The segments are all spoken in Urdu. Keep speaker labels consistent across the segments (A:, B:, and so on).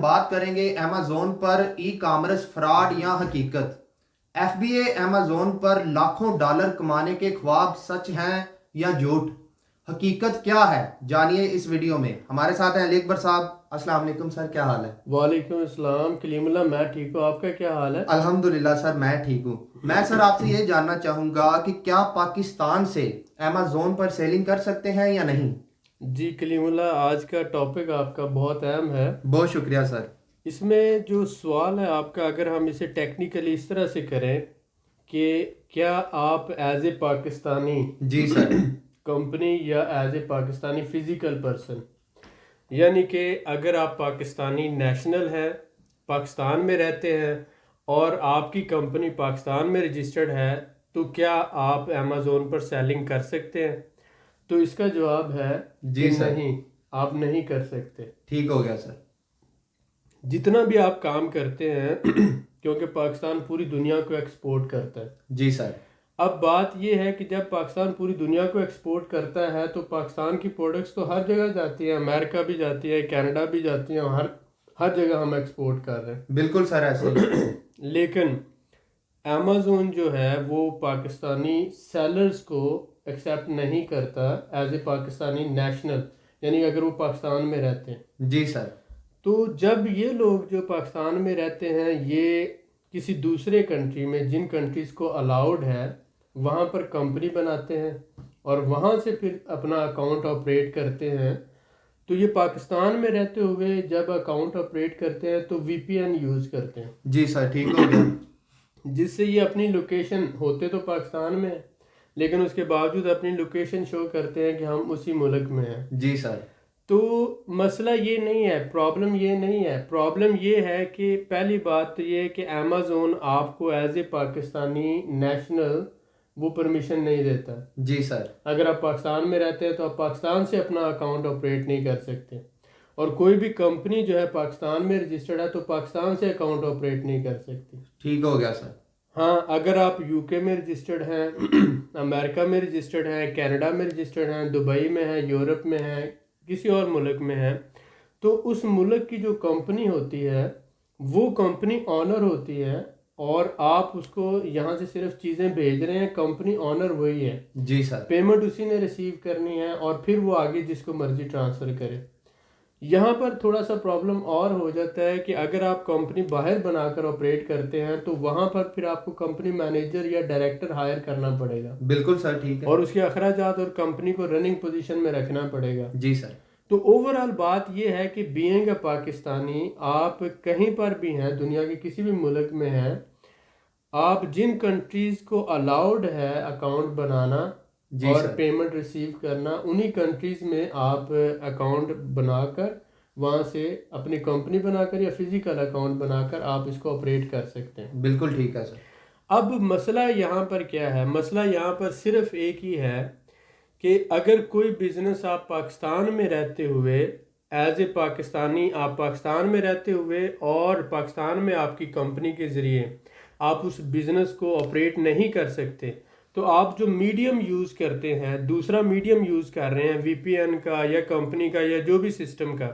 A: بات کریں گے امیزون پر ای کامرس فراڈ یا حقیقت۔ ایف بی اے امیزون پر لاکھوں ڈالر کمانے کے خواب سچ ہیں یا جھوٹ؟ حقیقت کیا ہے، جانیے اس ویڈیو میں۔ ہمارے ساتھ ہیں علی اکبر صاحب۔ السلام علیکم سر، کیا حال ہے؟
B: وعلیکم السلام کلیم اللہ، میں ٹھیک ہوں، آپ کا کیا حال ہے؟
A: الحمدللہ سر، میں ٹھیک ہوں۔ میں سر آپ سے یہ جاننا چاہوں گا کہ کیا پاکستان سے امیزون پر سیلنگ کر سکتے ہیں یا نہیں؟
B: جی کلیم اللہ، آج کا ٹاپک آپ کا بہت اہم ہے۔
A: بہت شکریہ سر۔
B: اس میں جو سوال ہے آپ کا، اگر ہم اسے ٹیکنیکلی اس طرح سے کریں کہ کیا آپ ایز اے پاکستانی
A: جی سر۔
B: کمپنی یا as a Pakistani physical person, یعنی کہ اگر آپ پاکستانی نیشنل ہیں، پاکستان میں رہتے ہیں اور آپ کی کمپنی پاکستان میں رجسٹرڈ ہے، تو کیا آپ امیزون پر سیلنگ کر سکتے ہیں؟ تو اس کا جواب ہے
A: جی
B: کہ
A: سر،
B: نہیں، آپ نہیں کر سکتے۔
A: ٹھیک ہو گیا سر۔
B: جتنا بھی آپ کام کرتے ہیں کیونکہ پاکستان پوری دنیا کو ایکسپورٹ کرتا ہے۔
A: جی سر۔
B: اب بات یہ ہے کہ جب پاکستان پوری دنیا کو ایکسپورٹ کرتا ہے تو پاکستان کی پروڈکٹس تو ہر جگہ جاتی ہیں، امریکہ بھی جاتی ہے، کینیڈا بھی جاتی ہیں، ہر جگہ ہم ایکسپورٹ کر رہے ہیں۔
A: بالکل سر، ایسے ہی۔
B: لیکن امیزون جو ہے وہ پاکستانی سیلرز کو ایکسیپٹ نہیں کرتا ایز اے پاکستانی نیشنل، یعنی اگر وہ پاکستان میں رہتے ہیں۔
A: جی سر۔
B: تو جب یہ لوگ جو پاکستان میں رہتے ہیں، یہ کسی دوسرے کنٹری میں، جن کنٹریز کو الاؤڈ ہے، وہاں پر کمپنی بناتے ہیں اور وہاں سے پھر اپنا اکاؤنٹ آپریٹ کرتے ہیں، تو یہ پاکستان میں رہتے ہوئے جب اکاؤنٹ آپریٹ کرتے ہیں تو وی پی این یوز کرتے ہیں۔
A: جی سر، ٹھیک ہو گیا۔
B: جس سے یہ اپنی لوکیشن، ہوتے تو پاکستان میں ہیں لیکن اس کے باوجود اپنی لوکیشن شو کرتے ہیں کہ ہم اسی ملک میں ہیں۔
A: جی سر۔
B: تو مسئلہ یہ نہیں ہے، پرابلم یہ نہیں ہے، پرابلم یہ ہے کہ پہلی بات تو یہ ہے کہ امیزون آپ کو ایز اے پاکستانی نیشنل وہ پرمیشن نہیں دیتا۔
A: جی سر۔
B: اگر آپ پاکستان میں رہتے ہیں تو آپ پاکستان سے اپنا اکاؤنٹ آپریٹ نہیں کر سکتے، اور کوئی بھی کمپنی جو ہے پاکستان میں رجسٹرڈ ہے تو پاکستان سے اکاؤنٹ آپریٹ نہیں کر سکتی۔
A: ٹھیک ہو گیا سر۔
B: ہاں، اگر آپ یو کے میں رجسٹرڈ ہیں، امریکہ میں رجسٹرڈ ہیں، کینیڈا میں رجسٹرڈ ہیں، دبئی میں ہیں، یورپ میں ہیں، کسی اور ملک میں ہیں، تو اس ملک کی جو کمپنی ہوتی ہے وہ کمپنی آنر ہوتی ہے، اور آپ اس کو یہاں سے صرف چیزیں بھیج رہے ہیں، کمپنی آنر وہی ہے۔
A: جی سر۔
B: پیمنٹ اسی نے ریسیو کرنی ہے اور پھر وہ آگے جس کو مرضی ٹرانسفر کرے۔ یہاں پر تھوڑا سا پرابلم اور ہو جاتا ہے کہ اگر آپ کمپنی باہر بنا کر آپریٹ کرتے ہیں تو وہاں پر پھر آپ کو کمپنی مینیجر یا ڈائریکٹر ہائر کرنا پڑے گا،
A: بالکل سر، ٹھیک ہے۔
B: اور اس کے اخراجات اور کمپنی کو رننگ پوزیشن میں رکھنا پڑے گا۔
A: جی سر۔
B: تو اوورآل بات یہ ہے کہ بینگ اے پاکستانی، آپ کہیں پر بھی ہیں، دنیا کے کسی بھی ملک میں ہیں، آپ جن کنٹریز کو الاؤڈ ہے اکاؤنٹ بنانا اور پیمنٹ ریسیو کرنا، انہی کنٹریز میں آپ اکاؤنٹ بنا کر وہاں سے اپنی کمپنی بنا کر یا فزیکل اکاؤنٹ بنا کر آپ اس کو آپریٹ کر سکتے ہیں۔
A: بالکل ٹھیک ہے سر۔
B: اب مسئلہ یہاں پر کیا ہے؟ مسئلہ یہاں پر صرف ایک ہی ہے کہ اگر کوئی بزنس آپ پاکستان میں رہتے ہوئے ایز اے پاکستانی، آپ پاکستان میں رہتے ہوئے اور پاکستان میں آپ کی کمپنی کے ذریعے آپ اس بزنس کو آپریٹ نہیں کر سکتے، تو آپ جو میڈیم یوز کرتے ہیں، دوسرا میڈیم یوز کر رہے ہیں وی پی این کا یا کمپنی کا یا جو بھی سسٹم کا،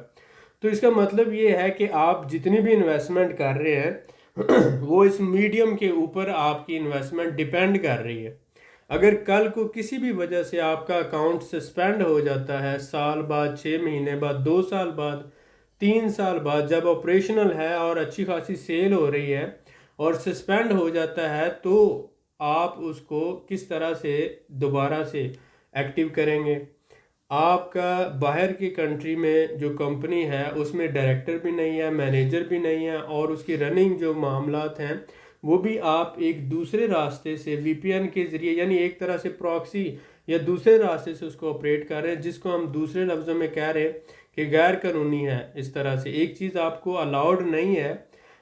B: تو اس کا مطلب یہ ہے کہ آپ جتنی بھی انویسٹمنٹ کر رہے ہیں وہ اس میڈیم کے اوپر آپ کی انویسٹمنٹ ڈیپینڈ کر رہی ہے۔ اگر کل کو کسی بھی وجہ سے آپ کا اکاؤنٹ سسپینڈ ہو جاتا ہے، سال بعد، 6 مہینے بعد، 2 سال بعد، 3 سال بعد، جب آپریشنل ہے اور اچھی خاصی سیل ہو رہی ہے اور سسپینڈ ہو جاتا ہے، تو آپ اس کو کس طرح سے دوبارہ سے ایکٹیو کریں گے؟ آپ کا باہر کی کنٹری میں جو کمپنی ہے اس میں ڈائریکٹر بھی نہیں ہے، مینیجر بھی نہیں ہے، اور اس کی رننگ جو معاملات ہیں وہ بھی آپ ایک دوسرے راستے سے وی پی این کے ذریعے، یعنی ایک طرح سے پراکسی یا دوسرے راستے سے اس کو آپریٹ کر رہے ہیں، جس کو ہم دوسرے لفظوں میں کہہ رہے ہیں کہ غیر قانونی ہے۔ اس طرح سے ایک چیز آپ کو الاؤڈ نہیں ہے،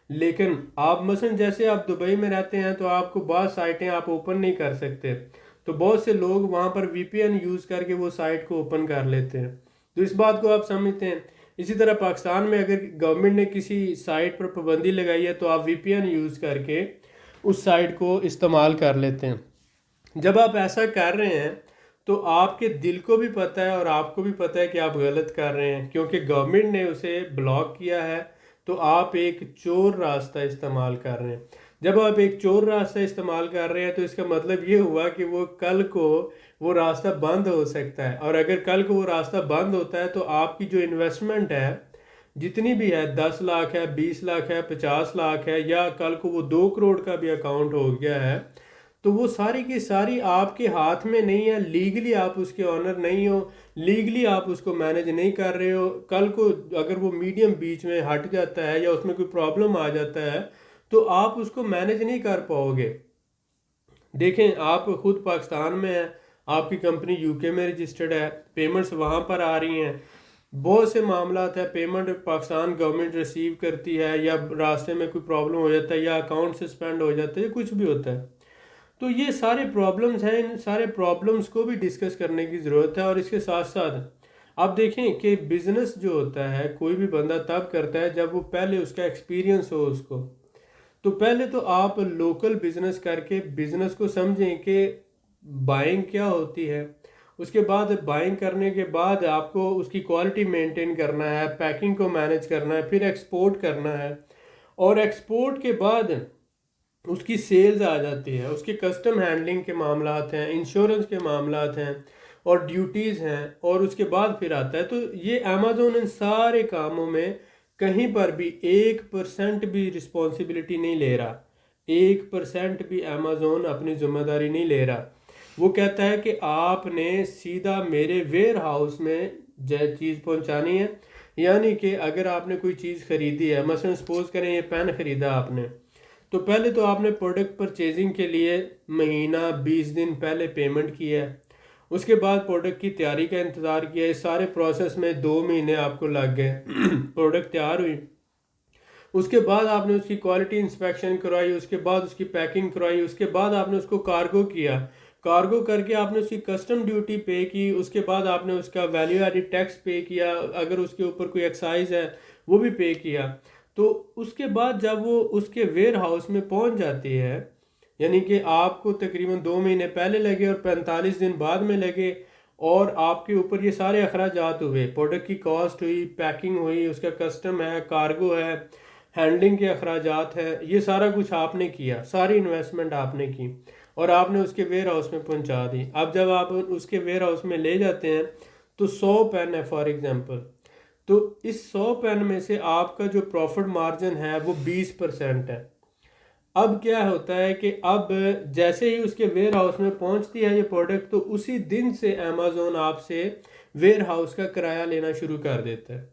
B: لیکن آپ مثلا جیسے آپ دبئی میں رہتے ہیں تو آپ کو بعض سائٹیں آپ اوپن نہیں کر سکتے، تو بہت سے لوگ وہاں پر وی پی این یوز کر کے وہ سائٹ کو اوپن کر لیتے ہیں، تو اس بات کو آپ سمجھتے ہیں۔ اسی طرح پاکستان میں اگر گورنمنٹ نے کسی سائٹ پر پابندی لگائی ہے تو آپ وی پی این یوز کر کے اس سائٹ کو استعمال کر لیتے ہیں۔ جب آپ ایسا کر رہے ہیں تو آپ کے دل کو بھی پتہ ہے اور آپ کو بھی پتہ ہے کہ آپ غلط کر رہے ہیں، کیونکہ گورنمنٹ نے اسے بلاک کیا ہے، تو آپ ایک چور راستہ استعمال کر رہے ہیں. جب آپ ایک چور راستہ استعمال کر رہے ہیں تو اس کا مطلب یہ ہوا کہ وہ کل کو وہ راستہ بند ہو سکتا ہے، اور اگر کل کو وہ راستہ بند ہوتا ہے تو آپ کی جو انویسٹمنٹ ہے جتنی بھی ہے، 10 لاکھ ہے، 20 لاکھ ہے، 50 لاکھ ہے، یا کل کو وہ 2 کروڑ کا بھی اکاؤنٹ ہو گیا ہے، تو وہ ساری کی ساری آپ کے ہاتھ میں نہیں ہے. لیگلی آپ اس کے آنر نہیں ہو، لیگلی آپ اس کو مینج نہیں کر رہے ہو. کل کو اگر وہ میڈیم بیچ میں ہٹ جاتا ہے یا اس میں کوئی پرابلم آ جاتا ہے تو آپ اس کو مینج نہیں کر پاؤ گے. دیکھیں، آپ خود پاکستان میں ہیں، آپ کی کمپنی یو کے میں رجسٹرڈ ہے، پیمنٹس وہاں پر آ رہی ہیں، بہت سے معاملات ہیں، پیمنٹ پاکستان گورنمنٹ ریسیو کرتی ہے، یا راستے میں کوئی پرابلم ہو جاتا ہے، یا اکاؤنٹ سسپینڈ ہو جاتا ہے، یا کچھ بھی ہوتا ہے. تو یہ سارے پرابلمز ہیں، ان سارے پرابلمز کو بھی ڈسکس کرنے کی ضرورت ہے. اور اس کے ساتھ ساتھ آپ دیکھیں کہ بزنس جو ہوتا ہے کوئی بھی بندہ تب کرتا ہے جب وہ پہلے اس کا ایکسپیرینس ہو اس کو. تو پہلے تو آپ لوکل بزنس کر کے بزنس کو سمجھیں کہ بائنگ کیا ہوتی ہے. اس کے بعد بائنگ کرنے کے بعد آپ کو اس کی کوالٹی مینٹین کرنا ہے، پیکنگ کو مینیج کرنا ہے، پھر ایکسپورٹ کرنا ہے، اور ایکسپورٹ کے بعد اس کی سیلز آ جاتی ہے، اس کے کسٹم ہینڈلنگ کے معاملات ہیں، انشورنس کے معاملات ہیں، اور ڈیوٹیز ہیں، اور اس کے بعد پھر آتا ہے. تو یہ امیزون ان سارے کاموں میں کہیں پر بھی 1% بھی رسپانسبلٹی نہیں لے رہا، 1% بھی امیزون اپنی ذمہ داری نہیں لے رہا. وہ کہتا ہے کہ آپ نے سیدھا میرے ویئر ہاؤس میں چیز پہنچانی ہے. یعنی کہ اگر آپ نے کوئی چیز خریدی ہے، مثلا سپوز کریں یہ پین خریدا آپ نے، تو پہلے تو آپ نے پروڈکٹ پرچیزنگ کے لیے مہینہ 20 دن پہلے پیمنٹ کی ہے. اس کے بعد پروڈکٹ کی تیاری کا انتظار کیا. اس سارے پروسیس میں 2 مہینے آپ کو لگ گئے. پروڈکٹ تیار ہوئی، اس کے بعد آپ نے اس کی کوالٹی انسپیکشن کروائی، اس کے بعد اس کی پیکنگ کروائی، اس کے بعد آپ نے اس کو کارگو کیا، کارگو کر کے آپ نے اس کی کسٹم ڈیوٹی پے کی، اس کے بعد آپ نے اس کا ویلیو ایڈڈ ٹیکس پے کیا، اگر اس کے اوپر کوئی ایکسائز ہے وہ بھی پے کیا. تو اس کے بعد جب وہ اس کے ویئر ہاؤس میں پہنچ جاتی ہے، یعنی کہ آپ کو تقریباً 2 مہینے پہلے لگے اور 45 دن بعد میں لگے، اور آپ کے اوپر یہ سارے اخراجات ہوئے، پروڈکٹ کی کاسٹ ہوئی، پیکنگ ہوئی، اس کا کسٹم ہے، کارگو ہے، ہینڈلنگ کے اخراجات ہیں، یہ سارا کچھ آپ نے کیا، ساری انویسٹمنٹ آپ نے کی، اور آپ نے اس کے ویئر ہاؤس میں پہنچا دی. اب جب آپ اس کے ویئر ہاؤس میں لے جاتے ہیں تو 100 پین ہے فار ایگزامپل، تو اس 100 پین میں سے آپ کا جو پروفٹ مارجن ہے وہ 20% ہے. اب کیا ہوتا ہے کہ اب جیسے ہی اس کے ویئر ہاؤس میں پہنچتی ہے یہ پروڈکٹ، تو اسی دن سے امیزون آپ سے ویئر ہاؤس کا کرایہ لینا شروع کر دیتا ہے.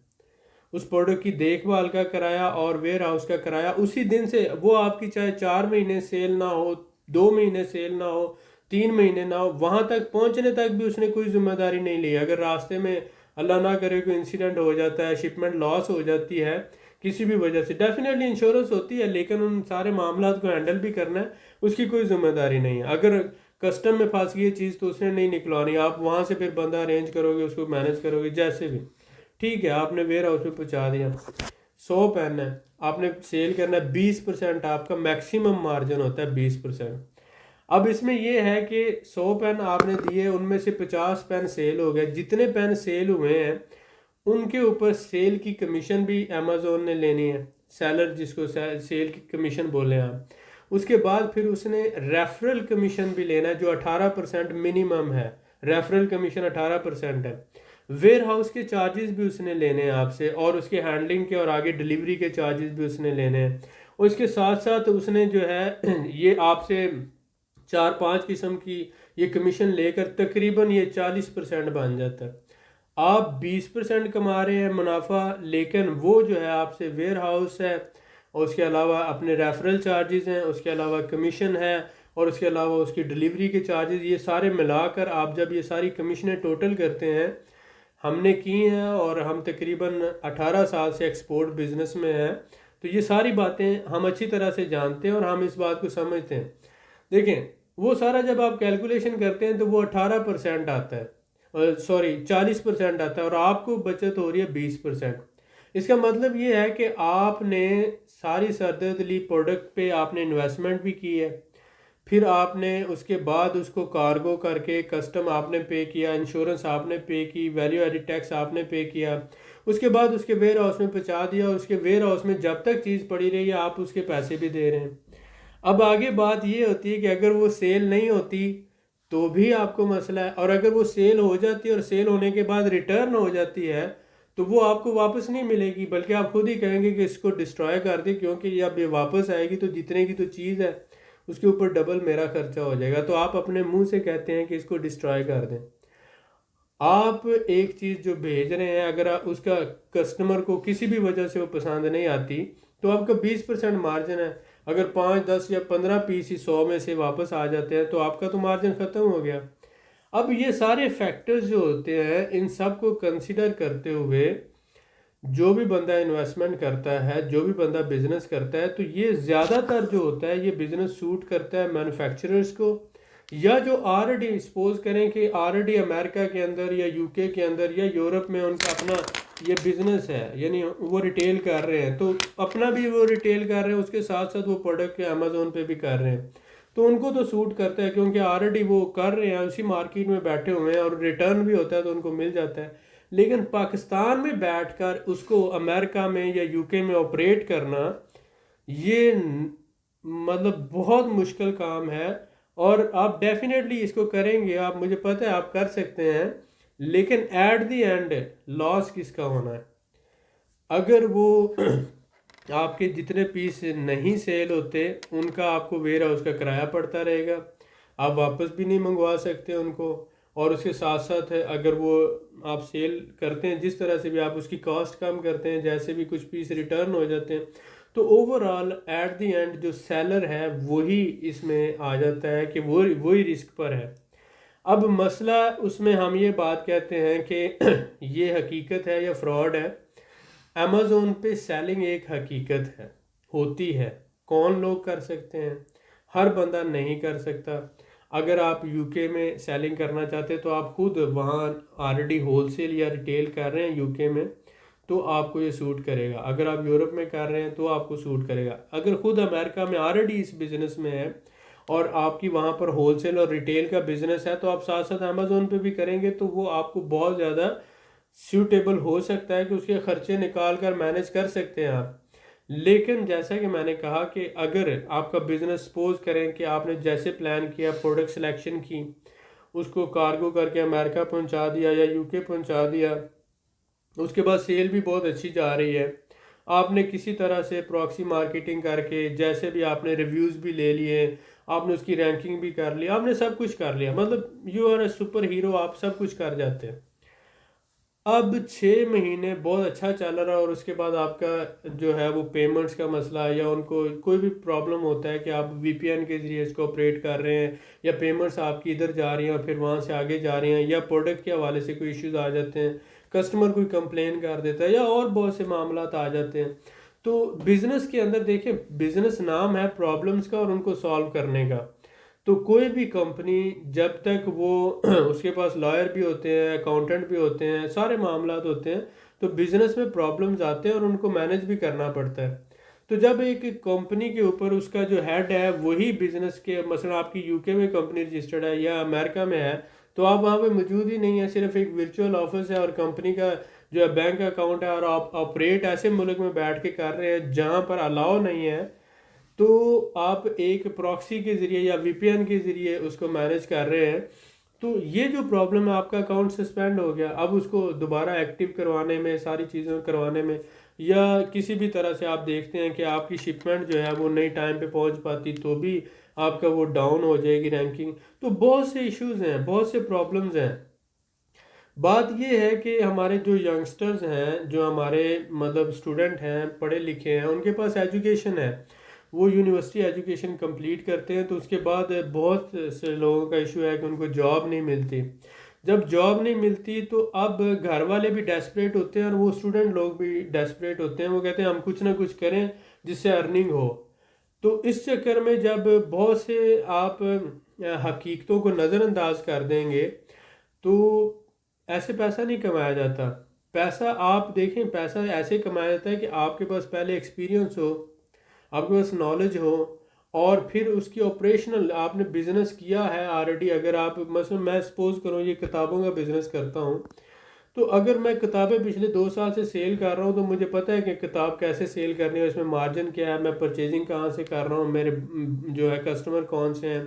B: اس پروڈکٹ کی دیکھ بھال کا کرایہ اور ویئر ہاؤس کا کرایہ اسی دن سے، وہ آپ کی چاہے 4 مہینے سیل نہ ہو، 2 مہینے سیل نہ ہو، 3 مہینے نہ ہو، وہاں تک پہنچنے تک بھی اس نے کوئی ذمہ داری نہیں لی. اگر راستے میں اللہ نہ کرے کوئی انسیڈنٹ ہو جاتا ہے، شپمنٹ لاس ہو جاتی ہے کسی بھی وجہ سے، ڈیفینیٹلی انشورنس ہوتی ہے، لیکن ان سارے معاملات کو ہینڈل بھی کرنا ہے، اس کی کوئی ذمہ داری نہیں ہے. اگر کسٹم میں پھنس گئی چیز تو اس نے نہیں نکلوانی، آپ وہاں سے پھر بندہ ارینج کرو گے، اس کو مینیج کرو گے جیسے بھی. ٹھیک ہے، آپ نے ویئر ہاؤس میں پہنچا دیا، 100 پین ہے، آپ نے سیل کرنا ہے، 20% آپ کا میکسیمم مارجن ہوتا ہے، 20%. اب اس میں یہ ہے کہ 100 پین آپ نے دیے، ان میں سے 50 پین سیل ہو گئے. جتنے پین سیل ہوئے ہیں ان کے اوپر سیل کی کمیشن بھی امیزون نے لینی ہے، سیلر جس کو سیل کی کمیشن بولے آپ. اس کے بعد پھر اس نے ریفرل کمیشن بھی لینا ہے جو 18% منیمم ہے، ریفرل کمیشن 18% ہے. ویئر ہاؤس کے چارجز بھی اس نے لینے ہیں آپ سے، اور اس کے ہینڈلنگ کے اور آگے ڈلیوری کے چارجز بھی اس نے لینے ہیں. اور اس کے ساتھ ساتھ اس نے جو ہے یہ آپ سے 4-5 قسم کی یہ کمیشن لے کر تقریباً یہ 40% بن جاتا ہے. آپ 20% کما رہے ہیں منافع، لیکن وہ جو ہے آپ سے ویئر ہاؤس ہے، اور اس کے علاوہ اپنے ریفرل چارجز ہیں، اس کے علاوہ کمیشن ہے، اور اس کے علاوہ اس کی ڈلیوری کے چارجز، یہ سارے ملا کر آپ جب یہ ساری کمیشنیں ٹوٹل کرتے ہیں، ہم نے کی ہیں اور ہم تقریباً 18 سال سے ایکسپورٹ بزنس میں ہیں، تو یہ ساری باتیں ہم اچھی طرح سے جانتے ہیں اور ہم اس بات کو سمجھتے ہیں. دیکھیں، وہ سارا جب آپ کیلکولیشن کرتے ہیں تو وہ 18% آتا ہے، 40% آتا ہے، اور آپ کو بچت ہو رہی ہے 20%. اس کا مطلب یہ ہے کہ آپ نے ساری سردرد لی پروڈکٹ پہ آپ نے انویسٹمنٹ بھی کی ہے، پھر آپ نے اس کے بعد اس کو کارگو کر کے کسٹم آپ نے پے کیا، انشورنس آپ نے پے کی، ویلیو ایڈڈ ٹیکس آپ نے پے کیا، اس کے بعد اس کے ویئر ہاؤس میں پہنچا دیا، اور اس کے ویئر ہاؤس میں جب تک چیز پڑی رہی ہے آپ اس کے پیسے بھی دے رہے ہیں۔ اب آگے بات یہ ہوتی ہے کہ اگر وہ سیل نہیں ہوتی تو بھی آپ کو مسئلہ ہے، اور اگر وہ سیل ہو جاتی ہے اور سیل ہونے کے بعد ریٹرن ہو جاتی ہے تو وہ آپ کو واپس نہیں ملے گی، بلکہ آپ خود ہی کہیں گے کہ اس کو ڈسٹرائے کر دیں، کیونکہ اب یہ واپس آئے گی تو جتنے کی تو چیز ہے اس کے اوپر ڈبل میرا خرچہ ہو جائے گا، تو آپ اپنے منہ سے کہتے ہیں کہ اس کو ڈسٹرائے کر دیں۔ آپ ایک چیز جو بھیج رہے ہیں، اگر اس کا کسٹمر کو کسی بھی وجہ سے وہ پسند نہیں آتی تو آپ کا 20% مارجن ہے، اگر 5 10 یا 15 پیس ہی 100 میں سے واپس آ جاتے ہیں تو آپ کا تو مارجن ختم ہو گیا۔ اب یہ سارے فیکٹرز جو ہوتے ہیں ان سب کو کنسیڈر کرتے ہوئے جو بھی بندہ انویسٹمنٹ کرتا ہے، جو بھی بندہ بزنس کرتا ہے، تو یہ زیادہ تر جو ہوتا ہے یہ بزنس سوٹ کرتا ہے مینوفیکچررز کو، یا جو آلریڈی سپوز کریں کہ آلریڈی امریکہ کے اندر یا یو کے اندر یا یورپ میں ان کا اپنا یہ بزنس ہے، یعنی وہ ریٹیل کر رہے ہیں، تو اپنا بھی وہ ریٹیل کر رہے ہیں، اس کے ساتھ ساتھ وہ پروڈکٹ امیزون پہ بھی کر رہے ہیں، تو ان کو تو سوٹ کرتا ہے کیونکہ آلریڈی وہ کر رہے ہیں، اسی مارکیٹ میں بیٹھے ہوئے ہیں اور ریٹرن بھی ہوتا ہے تو ان کو مل جاتا ہے۔ لیکن پاکستان میں بیٹھ کر اس کو امریکہ میں یا یو کے میں آپریٹ کرنا یہ مطلب بہت مشکل کام ہے، اور آپ ڈیفینیٹلی اس کو کریں گے، آپ مجھے پتہ ہے آپ کر سکتے ہیں، لیکن ایٹ دی اینڈ لاس کس کا ہونا ہے؟ اگر وہ آپ کے جتنے پیس نہیں سیل ہوتے ان کا آپ کو ویئر ہاؤس کا کرایہ پڑتا رہے گا، آپ واپس بھی نہیں منگوا سکتے ان کو، اور اس کے ساتھ ساتھ ہے اگر وہ آپ سیل کرتے ہیں جس طرح سے بھی آپ اس کی کاسٹ کم کرتے ہیں، جیسے بھی کچھ پیس ریٹرن ہو جاتے ہیں، تو اوورآل ایٹ دی اینڈ جو سیلر ہے وہی اس میں آ جاتا ہے کہ وہی رسک پر ہے۔ اب مسئلہ اس میں ہم یہ بات کہتے ہیں کہ یہ حقیقت ہے یا فراڈ ہے۔ امیزون پہ سیلنگ ایک حقیقت ہے، ہوتی ہے، کون لوگ کر سکتے ہیں؟ ہر بندہ نہیں کر سکتا۔ اگر آپ یو کے میں سیلنگ کرنا چاہتے تو آپ خود وہاں آلریڈی ہول سیل یا ریٹیل کر رہے ہیں یو کے میں تو آپ کو یہ سوٹ کرے گا، اگر آپ یورپ میں کر رہے ہیں تو آپ کو سوٹ کرے گا، اگر خود امریکہ میں آلریڈی اس بزنس میں ہے اور آپ کی وہاں پر ہول سیل اور ریٹیل کا بزنس ہے تو آپ ساتھ ساتھ امیزون پہ بھی کریں گے تو وہ آپ کو بہت زیادہ سیوٹیبل ہو سکتا ہے کہ اس کے خرچے نکال کر مینج کر سکتے ہیں آپ۔ لیکن جیسا کہ میں نے کہا کہ اگر آپ کا بزنس سپوز کریں کہ آپ نے جیسے پلان کیا، پروڈکٹ سلیکشن کی، اس کو کارگو کر کے امریکہ پہنچا دیا یا یو کے پہنچا دیا، اس کے بعد سیل بھی بہت اچھی جا رہی ہے، آپ نے کسی طرح سے پراکسی مارکیٹنگ کر کے جیسے بھی آپ نے ریویوز بھی لے لیے، آپ نے اس کی رینکنگ بھی کر لی، آپ نے سب کچھ کر لیا، مطلب you are a superhero, آپ سب کچھ کر جاتے ہیں۔ اب 6 مہینے بہت اچھا چل رہا ہے اور اس کے بعد آپ کا جو ہے وہ پیمنٹس کا مسئلہ ہے، یا ان کو کوئی بھی پرابلم ہوتا ہے کہ آپ وی پی این کے ذریعے اس کو آپریٹ کر رہے ہیں، یا پیمنٹس آپ کی ادھر جا رہی ہیں اور پھر وہاں سے آگے جا رہی ہیں، یا پروڈکٹ کے حوالے سے کوئی ایشوز آ جاتے ہیں، کسٹمر کوئی کمپلین کر دیتا ہے، یا اور بہت سے معاملات آ جاتے ہیں۔ تو بزنس کے اندر دیکھیں، بزنس نام ہے پرابلمس کا اور ان کو سالو کرنے کا، تو کوئی بھی کمپنی جب تک وہ اس کے پاس لائر بھی ہوتے ہیں، اکاؤنٹنٹ بھی ہوتے ہیں، سارے معاملات ہوتے ہیں، تو بزنس میں پرابلمز آتے ہیں اور ان کو مینج بھی کرنا پڑتا ہے۔ تو جب ایک کمپنی کے اوپر اس کا جو ہیڈ ہے وہی بزنس کے، مثلا آپ کی یو کے میں کمپنی رجسٹرڈ ہے یا امریکہ میں ہے تو آپ وہاں پہ موجود ہی نہیں ہے، صرف ایک ورچوئل آفس ہے اور کمپنی کا جو ہے بینک اکاؤنٹ ہے، اور آپ آپریٹ ایسے ملک میں بیٹھ کے کر رہے ہیں جہاں پر الاؤ نہیں ہے، تو آپ ایک پراکسی کے ذریعے یا وی پی این کے ذریعے اس کو مینج کر رہے ہیں، تو یہ جو پرابلم ہے آپ کا اکاؤنٹ سسپینڈ ہو گیا، اب اس کو دوبارہ ایکٹیو کروانے میں، ساری چیزیں کروانے میں، یا کسی بھی طرح سے آپ دیکھتے ہیں کہ آپ کی شپمنٹ جو ہے وہ نئی ٹائم پہ پہنچ پاتی تو بھی آپ کا وہ ڈاؤن ہو جائے گی رینکنگ، تو بہت سے ایشوز ہیں، بہت سے پرابلمز ہیں۔ بات یہ ہے کہ ہمارے جو ینگسٹرز ہیں، جو ہمارے مطلب اسٹوڈنٹ ہیں، پڑھے لکھے ہیں، ان کے پاس ایجوکیشن ہے، وہ یونیورسٹی ایجوکیشن کمپلیٹ کرتے ہیں، تو اس کے بعد بہت سے لوگوں کا ایشو ہے کہ ان کو جاب نہیں ملتی۔ جب جاب نہیں ملتی تو اب گھر والے بھی ڈیسپریٹ ہوتے ہیں اور وہ اسٹوڈنٹ لوگ بھی ڈیسپریٹ ہوتے ہیں، وہ کہتے ہیں ہم کچھ نہ کچھ کریں جس سے ارننگ ہو۔ تو اس چکر میں جب بہت سے آپ حقیقتوں کو نظر انداز کر دیں گے تو ایسے پیسہ نہیں کمایا جاتا۔ پیسہ آپ دیکھیں، پیسہ ایسے کمایا جاتا ہے کہ آپ کے پاس پہلے ایکسپیرینس ہو، آپ کے پاس نالج ہو، اور پھر اس کی آپریشنل آپ نے بزنس کیا ہے آلریڈی۔ اگر آپ مثلا میں سپوز کروں یہ کتابوں کا بزنس کرتا ہوں تو اگر میں کتابیں پچھلے 2 سال سے سیل کر رہا ہوں تو مجھے پتہ ہے کہ کتاب کیسے سیل کرنی ہے، اس میں مارجن کیا ہے، میں پرچیزنگ کہاں سے کر رہا ہوں، میرے جو ہے کسٹمر کون سے ہیں،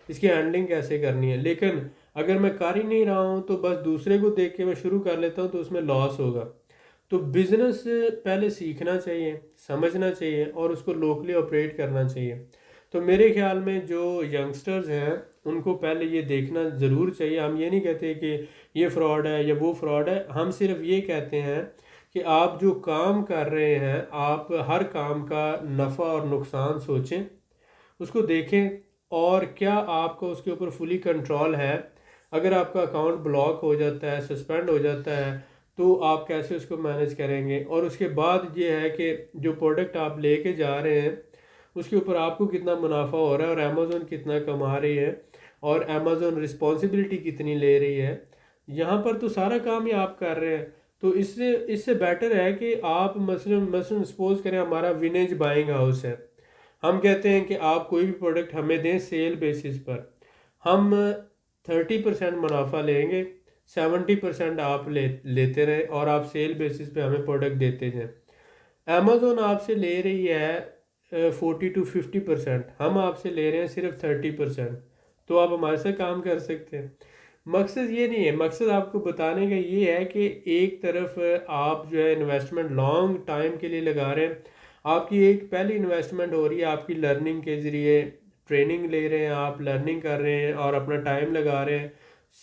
B: اس کی ہینڈلنگ کیسے کرنی ہے. لیکن اگر میں کر ہی نہیں رہا ہوں تو بس دوسرے کو دیکھ کے میں شروع کر لیتا ہوں تو اس میں لاس ہوگا. تو بزنس پہلے سیکھنا چاہیے، سمجھنا چاہیے اور اس کو لوکلی آپریٹ کرنا چاہیے. تو میرے خیال میں جو ینگسٹرز ہیں ان کو پہلے یہ دیکھنا ضرور چاہیے. ہم یہ نہیں کہتے کہ یہ فراڈ ہے یا وہ فراڈ ہے، ہم صرف یہ کہتے ہیں کہ آپ جو کام کر رہے ہیں آپ ہر کام کا نفع اور نقصان سوچیں، اس کو دیکھیں اور کیا آپ کو اس کے اوپر فلی کنٹرول ہے. اگر آپ کا اکاؤنٹ بلاک ہو جاتا ہے، سسپینڈ ہو جاتا ہے، تو آپ کیسے اس کو مینیج کریں گے. اور اس کے بعد یہ ہے کہ جو پروڈکٹ آپ لے کے جا رہے ہیں اس کے اوپر آپ کو کتنا منافع ہو رہا ہے اور امیزون کتنا کما رہی ہے اور امیزون رسپانسبلٹی کتنی لے رہی ہے. یہاں پر تو سارا کام ہی آپ کر رہے ہیں. تو اس سے بیٹر ہے کہ آپ مثلاً سپوز کریں ہمارا ونیج بائنگ ہاؤس ہے، ہم کہتے ہیں کہ آپ کوئی بھی پروڈکٹ ہمیں دیں سیل بیسس پر، ہم 30% منافع لیں گے، 70% آپ لیتے رہیں اور آپ سیل بیسس پہ ہمیں پروڈکٹ دیتے جائیں. امیزون آپ سے لے رہی ہے 40 to 50%، ہم آپ سے لے رہے ہیں صرف 30%. تو آپ ہمارے سے کام کر سکتے ہیں. مقصد یہ نہیں ہے، مقصد آپ کو بتانے کا یہ ہے کہ ایک طرف آپ جو ہے انویسٹمنٹ لانگ ٹائم کے لیے لگا رہے ہیں. آپ کی ایک پہلی انویسٹمنٹ ہو رہی ہے آپ کی لرننگ کے ذریعے، ٹریننگ لے رہے ہیں آپ، لرننگ کر رہے ہیں اور اپنا ٹائم لگا رہے ہیں،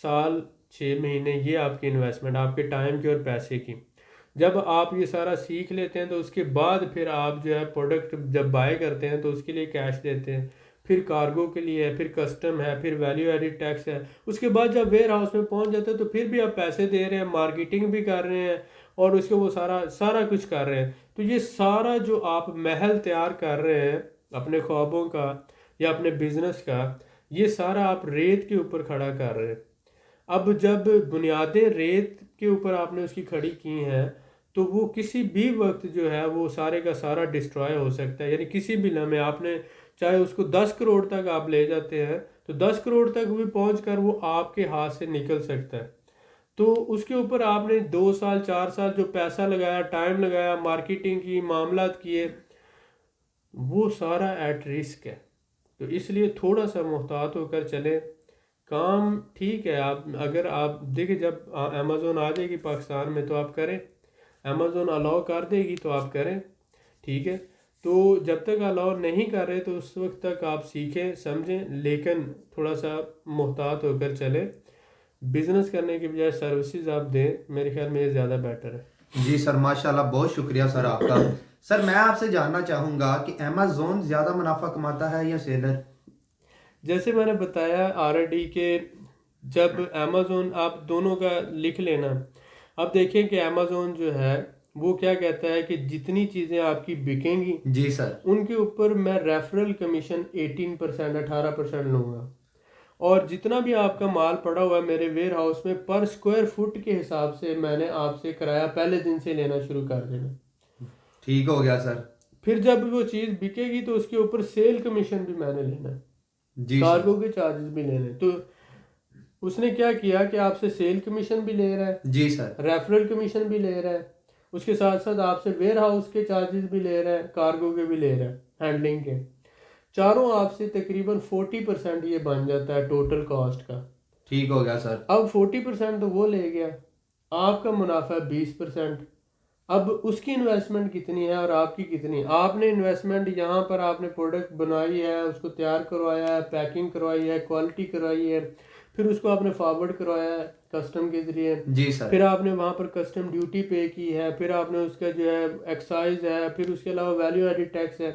B: سال 6 مہینے، یہ آپ کی انویسٹمنٹ آپ کے ٹائم کی اور پیسے کی. جب آپ یہ سارا سیکھ لیتے ہیں تو اس کے بعد پھر آپ جو ہے پروڈکٹ جب بائی کرتے ہیں تو اس کے لیے کیش دیتے ہیں، پھر کارگو کے لیے ہے، پھر کسٹم ہے، پھر ویلیو ایڈڈ ٹیکس ہے. اس کے بعد جب ویئر ہاؤس میں پہنچ جاتے ہیں تو پھر بھی آپ پیسے دے رہے ہیں، مارکیٹنگ بھی کر رہے ہیں اور اس کے وہ سارا کچھ کر رہے ہیں. تو یہ سارا جو آپ محل تیار کر رہے ہیں اپنے خوابوں کا یا اپنے بزنس کا، یہ سارا آپ ریت کے اوپر کھڑا کر رہے ہیں. اب جب بنیادیں ریت کے اوپر آپ نے اس کی کھڑی کی ہیں تو وہ کسی بھی وقت جو ہے وہ سارے کا سارا ڈسٹرائے ہو سکتا ہے. یعنی کسی بھی لمحے آپ نے چاہے اس کو 10 کروڑ تک آپ لے جاتے ہیں تو 10 کروڑ تک بھی پہنچ کر وہ آپ کے ہاتھ سے نکل سکتا ہے. تو اس کے اوپر آپ نے 2 سال 4 سال جو پیسہ لگایا، ٹائم لگایا، مارکیٹنگ کی، معاملات کیے، وہ سارا ایٹ رسک ہے. تو اس لیے تھوڑا سا محتاط ہو کر چلیں. کام ٹھیک ہے، اگر آپ دیکھیں جب امیزون آ جائے گی پاکستان میں تو آپ کریں، امیزون الاؤ کر دے گی تو آپ کریں، ٹھیک ہے. تو جب تک الاؤ نہیں کر رہے تو اس وقت تک آپ سیکھیں سمجھیں، لیکن تھوڑا سا محتاط ہو کر چلیں. بزنس کرنے کی بجائے سروسز آپ دیں، میرے خیال میں یہ زیادہ بیٹر ہے.
A: جی سر، ماشاءاللہ، بہت شکریہ سر آپ کا. سر میں آپ سے جاننا چاہوں گا کہ امیزون زیادہ منافع کماتا ہے یا سیلر؟
B: جیسے میں نے بتایا آلریڈی کہ جب امیزون، آپ دونوں کا لکھ لینا، اب دیکھیں کہ امیزون جو ہے وہ کیا کہتا ہے کہ جتنی چیزیں آپ کی بکیں گی
A: جی سر،
B: ان کے اوپر میں ریفرل کمیشن 18% لوں گا، اور جتنا بھی آپ کا مال پڑا ہوا ہے میرے ویئر ہاؤس میں پر اسکوائر فٹ کے حساب سے میں نے آپ سے کرایہ پہلے دن سے لینا شروع کر دینا.
A: ٹھیک ہو گیا سر.
B: پھر جب وہ چیز بکے گی تو اس کے اوپر سیل کمیشن بھی میں نے لینا ہے،
A: جی سر،
B: کارگو کے چارجز بھی لینے. تو اس نے کیا کیا کہ آپ سے سیل کمیشن بھی لے رہا ہے،
A: جی سر،
B: ریفرل کمیشن بھی لے رہا ہے، اس کے ساتھ ساتھ آپ سے ویئر ہاؤس کے چارجز بھی لے رہا ہے، کارگو کے بھی لے رہا ہے، ہینڈلنگ کے، چاروں آپ سے تقریباً 40% یہ بن جاتا ہے ٹوٹل کاسٹ کا.
A: ٹھیک ہو گیا سر.
B: اب 40% تو وہ لے گیا، آپ کا منافع 20%. اب اس کی انویسٹمنٹ کتنی ہے اور آپ کی کتنی؟ آپ نے انویسٹمنٹ یہاں پر آپ نے پروڈکٹ بنائی ہے، اس کو تیار کروایا ہے، پیکنگ کروائی ہے، کوالٹی کروائی ہے، پھر اس کو آپ نے فارورڈ کروایا ہے کسٹم کے ذریعے،
A: جی سر،
B: پھر آپ نے وہاں پر کسٹم ڈیوٹی پے کی ہے، پھر آپ نے اس کا جو ہے ایکسائز ہے، پھر اس کے علاوہ ویلیو ایڈڈ ٹیکس ہے،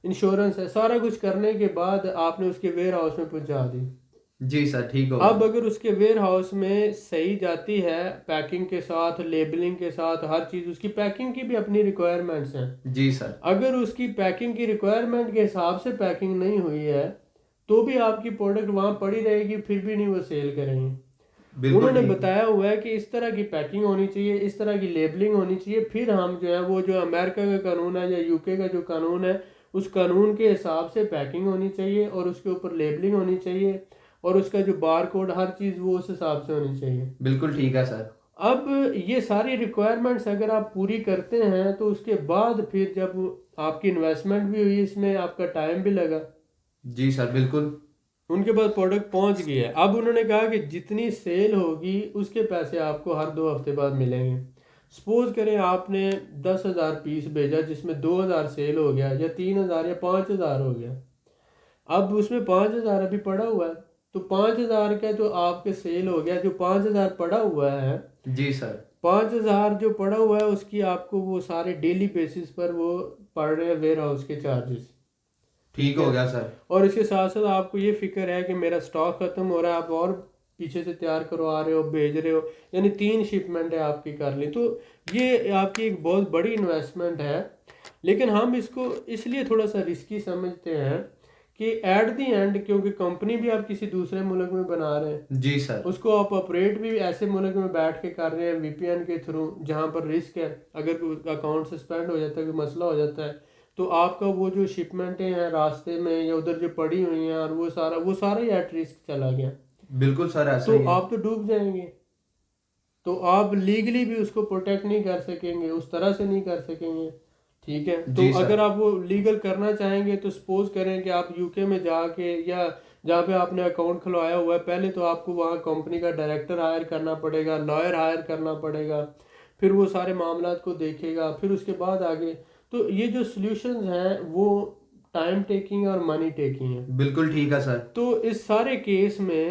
B: انشورنس ہے، سارا کچھ کرنے کے بعد آپ نے اس کے ویئر ہاؤس میں پہنچا دی.
A: جی سر، ٹھیک ہو
B: اب
A: گیا.
B: اگر اس کے ویئر ہاؤس میں صحیح جاتی ہے پیکنگ کے ساتھ، لیبلنگ کے ساتھ، ہر چیز، اس کی پیکنگ کی بھی اپنی ریکوائرمنٹس ہیں.
A: جی سر،
B: اگر اس کی پیکنگ کی ریکوائرمنٹ کے حساب سے پیکنگ نہیں ہوئی ہے تو بھی آپ کی پروڈکٹ وہاں پڑی رہے گی، پھر بھی نہیں وہ سیل کریں گے. انہوں
A: بالکل
B: نے
A: ٹھیک.
B: بتایا ہوا ہے کہ اس طرح کی پیکنگ ہونی چاہیے، اس طرح کی لیبلنگ ہونی چاہیے، پھر ہم جو ہے وہ جو امریکہ کا قانون ہے یا UK کا جو قانون ہے اس قانون کے حساب سے پیکنگ ہونی چاہیے اور اس کے اوپر لیبلنگ ہونی چاہیے اور اس کا جو بار کوڈ، ہر چیز وہ اس حساب سے ہونی چاہیے.
A: بالکل ٹھیک ہے سر.
B: اب یہ ساری ریکوائرمنٹس اگر آپ پوری کرتے ہیں تو اس کے بعد پھر جب آپ کی انویسٹمنٹ بھی ہوئی، اس میں آپ کا ٹائم بھی لگا،
A: جی سر بالکل.
B: ان کے پاس پروڈکٹ پہنچ گیا ہے. اب انہوں نے کہا کہ جتنی سیل ہوگی اس کے پیسے آپ کو ہر 2 ہفتے بعد ملیں گے. سپوز کریں آپ نے 10,000 پیس بھیجا جس میں 2,000 سیل ہو گیا، یا 3,000 یا 5,000 ہو گیا. اب اس میں 5,000 ابھی پڑا ہوا ہے، تو 5,000 کا جو آپ کے سیل ہو گیا، جو 5,000 پڑا ہوا ہے،
A: جی سر
B: 5,000 جو پڑا ہوا ہے اس کی آپ کو وہ سارے ڈیلی بیسس پر وہ پڑ رہے ہیں ویئر ہاؤس کے چارجز.
A: ٹھیک ہو گیا سر.
B: اور اس کے ساتھ ساتھ آپ کو یہ فکر ہے کہ میرا سٹاک ختم ہو رہا ہے، آپ اور پیچھے سے تیار کروا رہے ہو، بھیج رہے ہو، یعنی 3 شپمنٹ ہے آپ کی کر لی. تو یہ آپ کی ایک بہت بڑی انویسٹمنٹ ہے. لیکن ہم اس کو اس لیے تھوڑا سا رسکی سمجھتے ہیں کہ ایٹ دی اینڈ، کیونکہ کمپنی بھی آپ کسی دوسرے ملک میں بنا رہے ہیں،
A: جی سر
B: اس کو آپ آپریٹ بھی ایسے ملک میں بیٹھ کے کر رہے ہیں وی پی این کے تھرو، جہاں پر رسک ہے. اگر کوئی اکاؤنٹ سسپینڈ ہو جاتا ہے، کوئی مسئلہ ہو جاتا ہے، تو آپ کا وہ جو شپمنٹیں ہیں راستے میں یا ادھر جو پڑی ہوئی ہیں، اور وہ سارا ہی ایٹ رسک چلا گیا،
A: بالکل سر ایسا
B: تو
A: ہی ہے.
B: آپ تو ڈوب جائیں گے. تو آپ لیگلی بھی اس کو پروٹیکٹ نہیں کر سکیں گے، اس طرح سے نہیں کر سکیں گے. ٹھیک ہے، تو
A: جی سر
B: اگر آپ وہ لیگل کرنا چاہیں گے تو سپوز کریں کہ آپ یو کے میں جا کے، یا جہاں پہ آپ نے اکاؤنٹ کھلوایا ہوا ہے، پہلے تو آپ کو وہاں کمپنی کا ڈائریکٹر ہائر کرنا پڑے گا، لائر ہائر کرنا پڑے گا، پھر وہ سارے معاملات کو دیکھے گا، پھر اس کے بعد آگے. تو یہ جو سلیوشنز ہیں وہ ٹائم ٹیکنگ اور منی ٹیکنگ ہیں.
A: بالکل ٹھیک ہے سر.
B: تو اس سارے کیس میں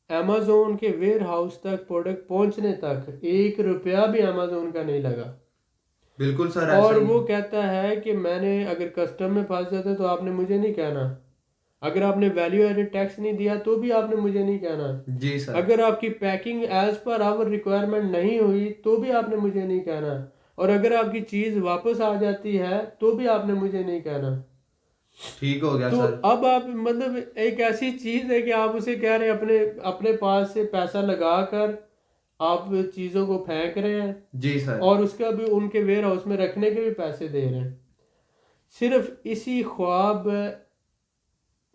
B: امیزون کے ویئر ہاؤس تک پروڈکٹ پہنچنے تک 1 روپیہ بھی امیزون کا نہیں لگا.
A: بالکل سر
B: اور
A: ایسا ہی
B: وہ
A: ہے.
B: کہتا ہے کہ میں نے اگر کسٹم میں پھنس جاتا تو آپ نے مجھے نہیں کہنا، اگر آپ نے ویلیو ایڈڈ ٹیکس نہیں دیا تو بھی آپ نے مجھے نہیں کہنا،
A: جی سر
B: اگر آپ کی packing as per our requirement نہیں ہوئی تو بھی آپ نے مجھے نہیں کہنا، اور اگر آپ کی چیز واپس آ جاتی ہے تو بھی آپ نے مجھے نہیں کہنا.
A: ٹھیک ہو گیا
B: تو
A: سر.
B: اب آپ مطلب ایک ایسی چیز ہے کہ آپ اسے کہہ رہے ہیں اپنے پاس سے پیسہ لگا کر آپ چیزوں کو پھینک رہے ہیں،
A: جی سر
B: اور اس کا بھی ان کے ویئر ہاؤس میں رکھنے کے بھی پیسے دے رہے ہیں. صرف اسی خواب،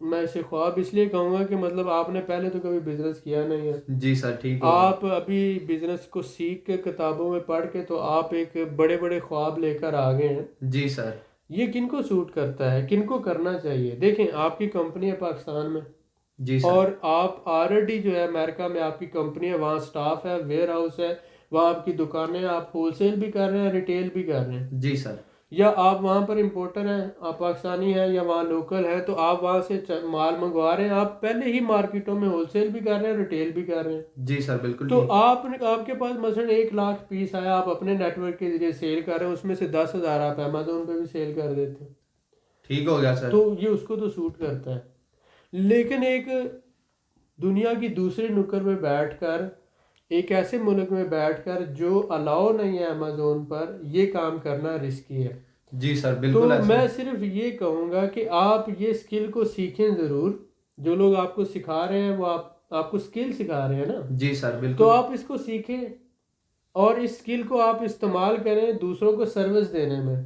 B: میں اسے خواب اس لیے کہوں گا کہ مطلب آپ نے پہلے تو کبھی بزنس کیا نہیں ہے،
A: جی سر ٹھیک ہو گیا.
B: آپ ابھی بزنس کو سیکھ کے کتابوں میں پڑھ کے تو آپ ایک بڑے بڑے خواب لے کر آ گئے ہیں.
A: جی سر
B: یہ کن کو سوٹ کرتا ہے، کن کو کرنا چاہیے؟ دیکھیں آپ کی کمپنی ہے پاکستان میں،
A: جی سر
B: اور آپ آلریڈی جو ہے امریکہ میں آپ کی کمپنی ہے، وہاں سٹاف ہے، ویئر ہاؤس ہے، وہاں آپ کی دکانیں، آپ ہول سیل بھی کر رہے ہیں، ریٹیل بھی کر رہے ہیں،
A: جی سر
B: یا آپ وہاں پر امپورٹر ہیں، آپ پاکستانی ہیں یا وہاں لوکل ہیں، تو آپ وہاں سے مال منگوا رہے ہیں، آپ پہلے ہی مارکیٹوں میں ہول سیل بھی کر رہے ہیں، ریٹیل بھی کر رہے ہیں.
A: جی سر بالکل
B: تو
A: ٹھیک.
B: آپ کے پاس مثلا 1 لاکھ پیس آیا، آپ اپنے نیٹ ورک کے ذریعے سیل کر رہے ہیں، اس میں سے 10,000 آپ امیزون پہ بھی سیل کر دیتے ہیں.
A: ٹھیک ہو گیا سر.
B: تو یہ اس کو تو سوٹ کرتا ہے. لیکن ایک دنیا کی دوسری نکر میں بیٹھ کر، ایک ایسے ملک میں بیٹھ کر جو الاؤ نہیں ہے امیزون پر، یہ کام کرنا رسکی ہے.
A: جی سر
B: تو
A: بالکل ایسا
B: میں
A: ہے.
B: صرف یہ کہوں گا کہ آپ یہ اسکل کو سیکھیں ضرور. جو لوگ آپ کو سکھا رہے ہیں وہ آپ کو اسکل سکھا رہے ہیں نا،
A: جی سر
B: تو
A: بالکل.
B: آپ اس کو سیکھیں اور اس اسکل کو آپ استعمال کریں دوسروں کو سروس دینے میں.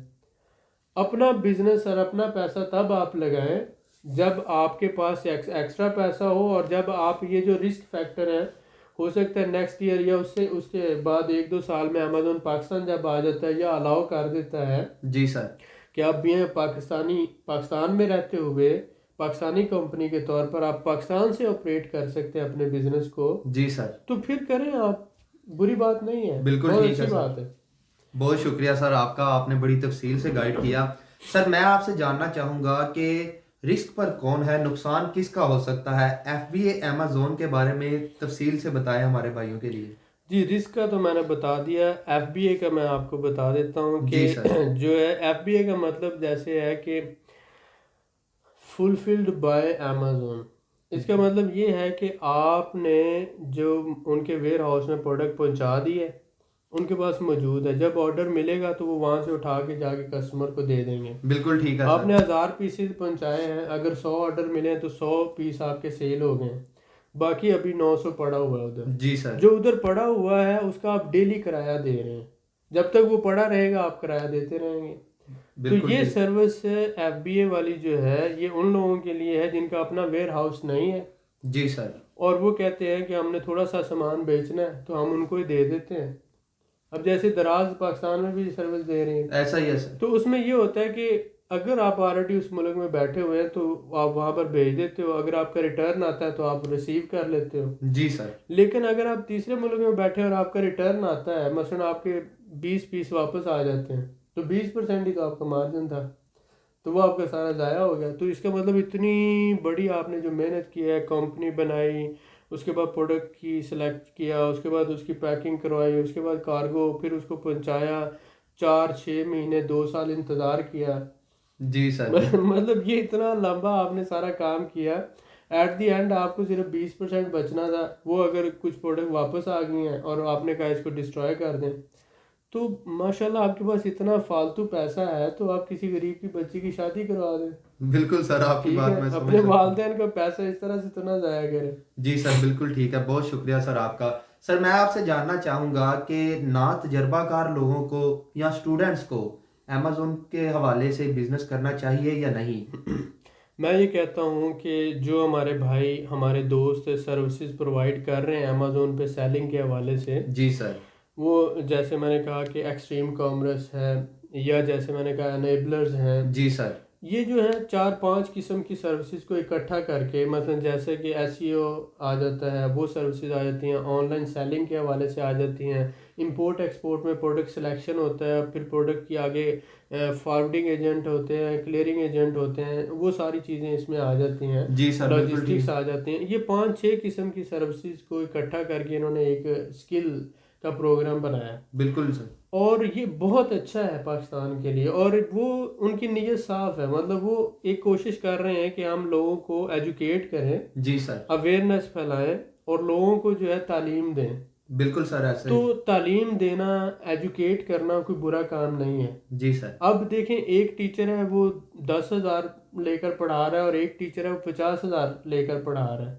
B: اپنا بزنس اور اپنا پیسہ تب آپ لگائیں جب آپ کے پاس ایکسٹرا پیسہ ہو، اور جب آپ یہ جو رسک فیکٹر ہے، ہو سکتا ہے نیکسٹ ایئر یا اس کے بعد 1-2 سال میں امیزون پاکستان جب آ جاتا ہے یا الاؤ کر دیتا ہے
A: جی سر
B: کہ آپ بھی ہیں پاکستان میں رہتے ہوئے پاکستانی کمپنی کے طور پر آپ پاکستان سے آپریٹ کر سکتے ہیں اپنے بزنس کو،
A: جی سر
B: تو پھر کریں آپ، بری بات نہیں ہے،
A: بالکل
B: بہت
A: ٹھیک
B: اچھی
A: ہے سر.
B: بات ہے.
A: بہت شکریہ سر آپ کا، آپ نے بڑی تفصیل سے گائیڈ کیا. سر میں آپ سے جاننا چاہوں گا کہ رسک پر کون ہے، نقصان کس کا ہو سکتا ہے؟ ایف بی اے امیزون کے بارے میں تفصیل سے بتائیں ہمارے بھائیوں کے لیے.
B: جی رسک کا تو میں نے بتا دیا. ایف بی اے کا میں آپ کو بتا دیتا ہوں کہ
A: جی سر
B: جو ہے ایف بی اے کا مطلب جیسے ہے کہ فلفلڈ بائی امیزون. اس کا مطلب یہ ہے کہ آپ نے جو ان کے ویئر ہاؤس میں پروڈکٹ پہنچا دی ہے، ان کے پاس موجود ہے، جب آرڈر ملے گا تو وہ وہاں سے اٹھا کے جا کے کسٹمر کو دے دیں گے.
A: بالکل ٹھیک ہے
B: آپ
A: سر.
B: نے 1000 پیسز پہنچائے ہیں، اگر 100 آرڈر ملے ہیں تو 100 پیس آپ کے سیل ہو گئے ہیں، باقی ابھی 900 پڑا ہوا ہے ادھر.
A: جی سر
B: جو ادھر پڑا ہوا ہے اس کا آپ ڈیلی کرایہ دے رہے ہیں، جب تک وہ پڑا رہے گا آپ کرایہ دیتے رہیں گے. تو
A: بالکل
B: یہ
A: ٹھیک.
B: سروس ایف بی اے والی جو ہے یہ ان لوگوں کے لیے ہے جن کا اپنا ویئر ہاؤس نہیں ہے،
A: جی سر
B: اور وہ کہتے ہیں کہ ہم نے تھوڑا سا سامان بیچنا ہے تو ہم ان کو ہی دے دیتے ہیں. اب جیسے دراز پاکستان میں بھی سروس دے رہے ہیں,
A: ایسا ہی ہے سر.
B: تو اس میں یہ ہوتا ہے کہ اگر آپ آلریڈی اس ملک میں بیٹھے ہوئے ہیں تو آپ وہاں پر بھیج دیتے ہو, اگر آپ کا ریٹرن آتا ہے تو آپ ریسیو کر لیتے ہو.
A: جی سر.
B: لیکن اگر آپ تیسرے ملک میں بیٹھے اور آپ کا ریٹرن آتا ہے, مثلا آپ کے 20 پیس واپس آ جاتے ہیں, تو 20% ہی تو آپ کا مارجن تھا, تو وہ آپ کا سارا ضائع ہو گیا. تو اس کا مطلب اتنی بڑی آپ نے جو محنت کی ہے, کمپنی بنائی, اس کے بعد پروڈکٹ کی سلیکٹ کیا, اس کے بعد اس کی پیکنگ کروائی, اس کے بعد کارگو, پھر اس کو پہنچایا, 4-6 مہینے 2 سال انتظار کیا.
A: جی سر.
B: مطلب یہ اتنا لمبا آپ نے سارا کام کیا, ایٹ دی اینڈ آپ کو صرف 20% بچنا تھا. وہ اگر کچھ پروڈکٹ واپس آ گئی ہیں اور آپ نے کہا اس کو ڈسٹروائے کر دیں, تو ماشاءاللہ آپ کے پاس اتنا فالتو پیسہ ہے تو آپ کسی غریب کی بچی کی شادی کروا دیں.
A: بالکل سر, آپ کی
B: ٹھیک
A: بات
B: ہے,
A: میں سمجھ
B: اپنے
A: سکتا ہوں.
B: والدین کا پیسہ اس طرح سے تو نہ ضائع کرے.
A: جی سر بالکل ٹھیک ہے, بہت شکریہ سر آپ کا. سر میں آپ سے جاننا چاہوں گا کہ نا تجربہ کار لوگوں کو یا اسٹوڈنٹس کو امیزون کے حوالے سے بزنس کرنا چاہیے یا نہیں؟
B: میں یہ کہتا ہوں کہ جو ہمارے بھائی, ہمارے دوست سروسز پرووائڈ کر رہے ہیں امیزون پہ سیلنگ کے حوالے سے,
A: جی سر.
B: وہ جیسے میں نے کہا کہ ایکسٹریم کامرس ہے, یا جیسے میں نے کہا انیبلرز ہیں,
A: جی سر.
B: یہ جو ہے 4-5 قسم کی سروسز کو اکٹھا کر کے, مثلا جیسے کہ SEO آ جاتا ہے, وہ سروسز آ جاتی ہیں, آن لائن سیلنگ کے حوالے سے آ جاتی ہیں, امپورٹ ایکسپورٹ میں پروڈکٹ سلیکشن ہوتا ہے, پھر پروڈکٹ کی آگے فارورڈنگ ایجنٹ ہوتے ہیں, کلیئرنگ ایجنٹ ہوتے ہیں, وہ ساری چیزیں اس میں آ جاتی ہیں.
A: جی سر بالکل ٹھیک.
B: لاجسٹکس آ جاتے ہیں. یہ 5-6 قسم کی سروسز کو اکٹھا کر کے انہوں نے ایک اسکل کا پروگرام بنایا.
A: بالکل سر.
B: اور یہ بہت اچھا ہے پاکستان کے لیے, اور وہ ان کی نیت صاف ہے, مطلب وہ ایک کوشش کر رہے ہیں کہ ہم لوگوں کو ایجوکیٹ کریں.
A: جی سر.
B: اویئرنیس پھیلائیں اور لوگوں کو جو ہے تعلیم دیں.
A: بالکل سر ایسا
B: تو
A: ہی.
B: تعلیم دینا, ایجوکیٹ کرنا کوئی برا کام نہیں ہے.
A: جی سر.
B: اب دیکھیں, ایک ٹیچر ہے وہ 10,000 لے کر پڑھا رہا ہے, اور ایک ٹیچر ہے وہ 50,000 لے کر پڑھا رہا ہے.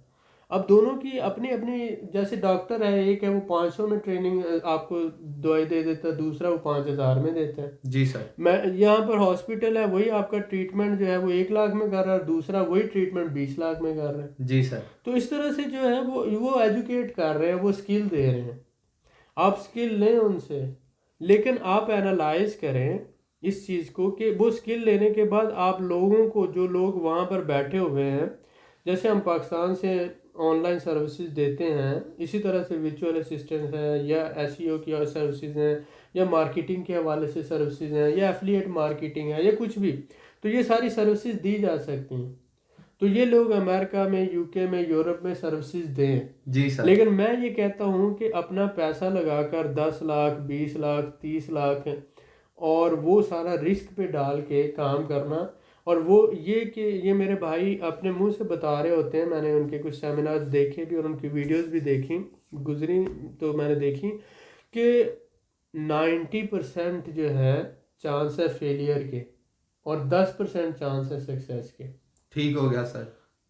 B: اب دونوں کی اپنی اپنی, جیسے ڈاکٹر ہے, ایک ہے وہ 500 میں ٹریننگ آپ کو دوائی دے دیتا ہے, دوسرا وہ 5,000 میں دیتا ہے.
A: جی سر.
B: میں یہاں پر ہاسپٹل ہے, وہی آپ کا ٹریٹمنٹ جو ہے وہ 1 لاکھ میں کر رہا ہے, اور دوسرا وہی ٹریٹمنٹ 20 لاکھ میں کر رہا ہے.
A: جی سر.
B: تو اس طرح سے جو ہے وہ ایجوکیٹ کر رہے ہیں, وہ اسکل دے رہے ہیں. آپ اسکل لیں ان سے, لیکن آپ اینالائز کریں اس چیز کو کہ وہ اسکل لینے کے بعد آپ لوگوں کو, جو لوگ وہاں پر بیٹھے ہوئے ہیں, جیسے ہم پاکستان سے آن لائن سروسز دیتے ہیں, اسی طرح سے ورچوئل اسسٹنٹ ہیں, یا SEO کی سروسز ہیں, یا مارکیٹنگ کے حوالے سے سروسز ہیں, یا ایفلیٹ مارکیٹنگ ہے, یا کچھ بھی, تو یہ ساری سروسز دی جا سکتی ہیں. تو یہ لوگ امریکہ میں, UK میں, یورپ میں سروسز دیں.
A: جی سر.
B: لیکن میں یہ کہتا ہوں کہ اپنا پیسہ لگا کر 10 لاکھ 20 لاکھ 30 لاکھ اور وہ سارا رسک پہ ڈال کے کام کرنا, اور وہ یہ کہ یہ میرے بھائی اپنے منہ سے بتا رہے ہوتے ہیں, میں نے ان کے کچھ سیمینارز دیکھے بھی اور ان کی ویڈیوز بھی دیکھی, گزری تو میں نے دیکھی کہ 90% جو ہے چانس ہے فیلئر کے, اور 10% چانس ہے سکسیس کے.
A: ٹھیک ہو گیا سر.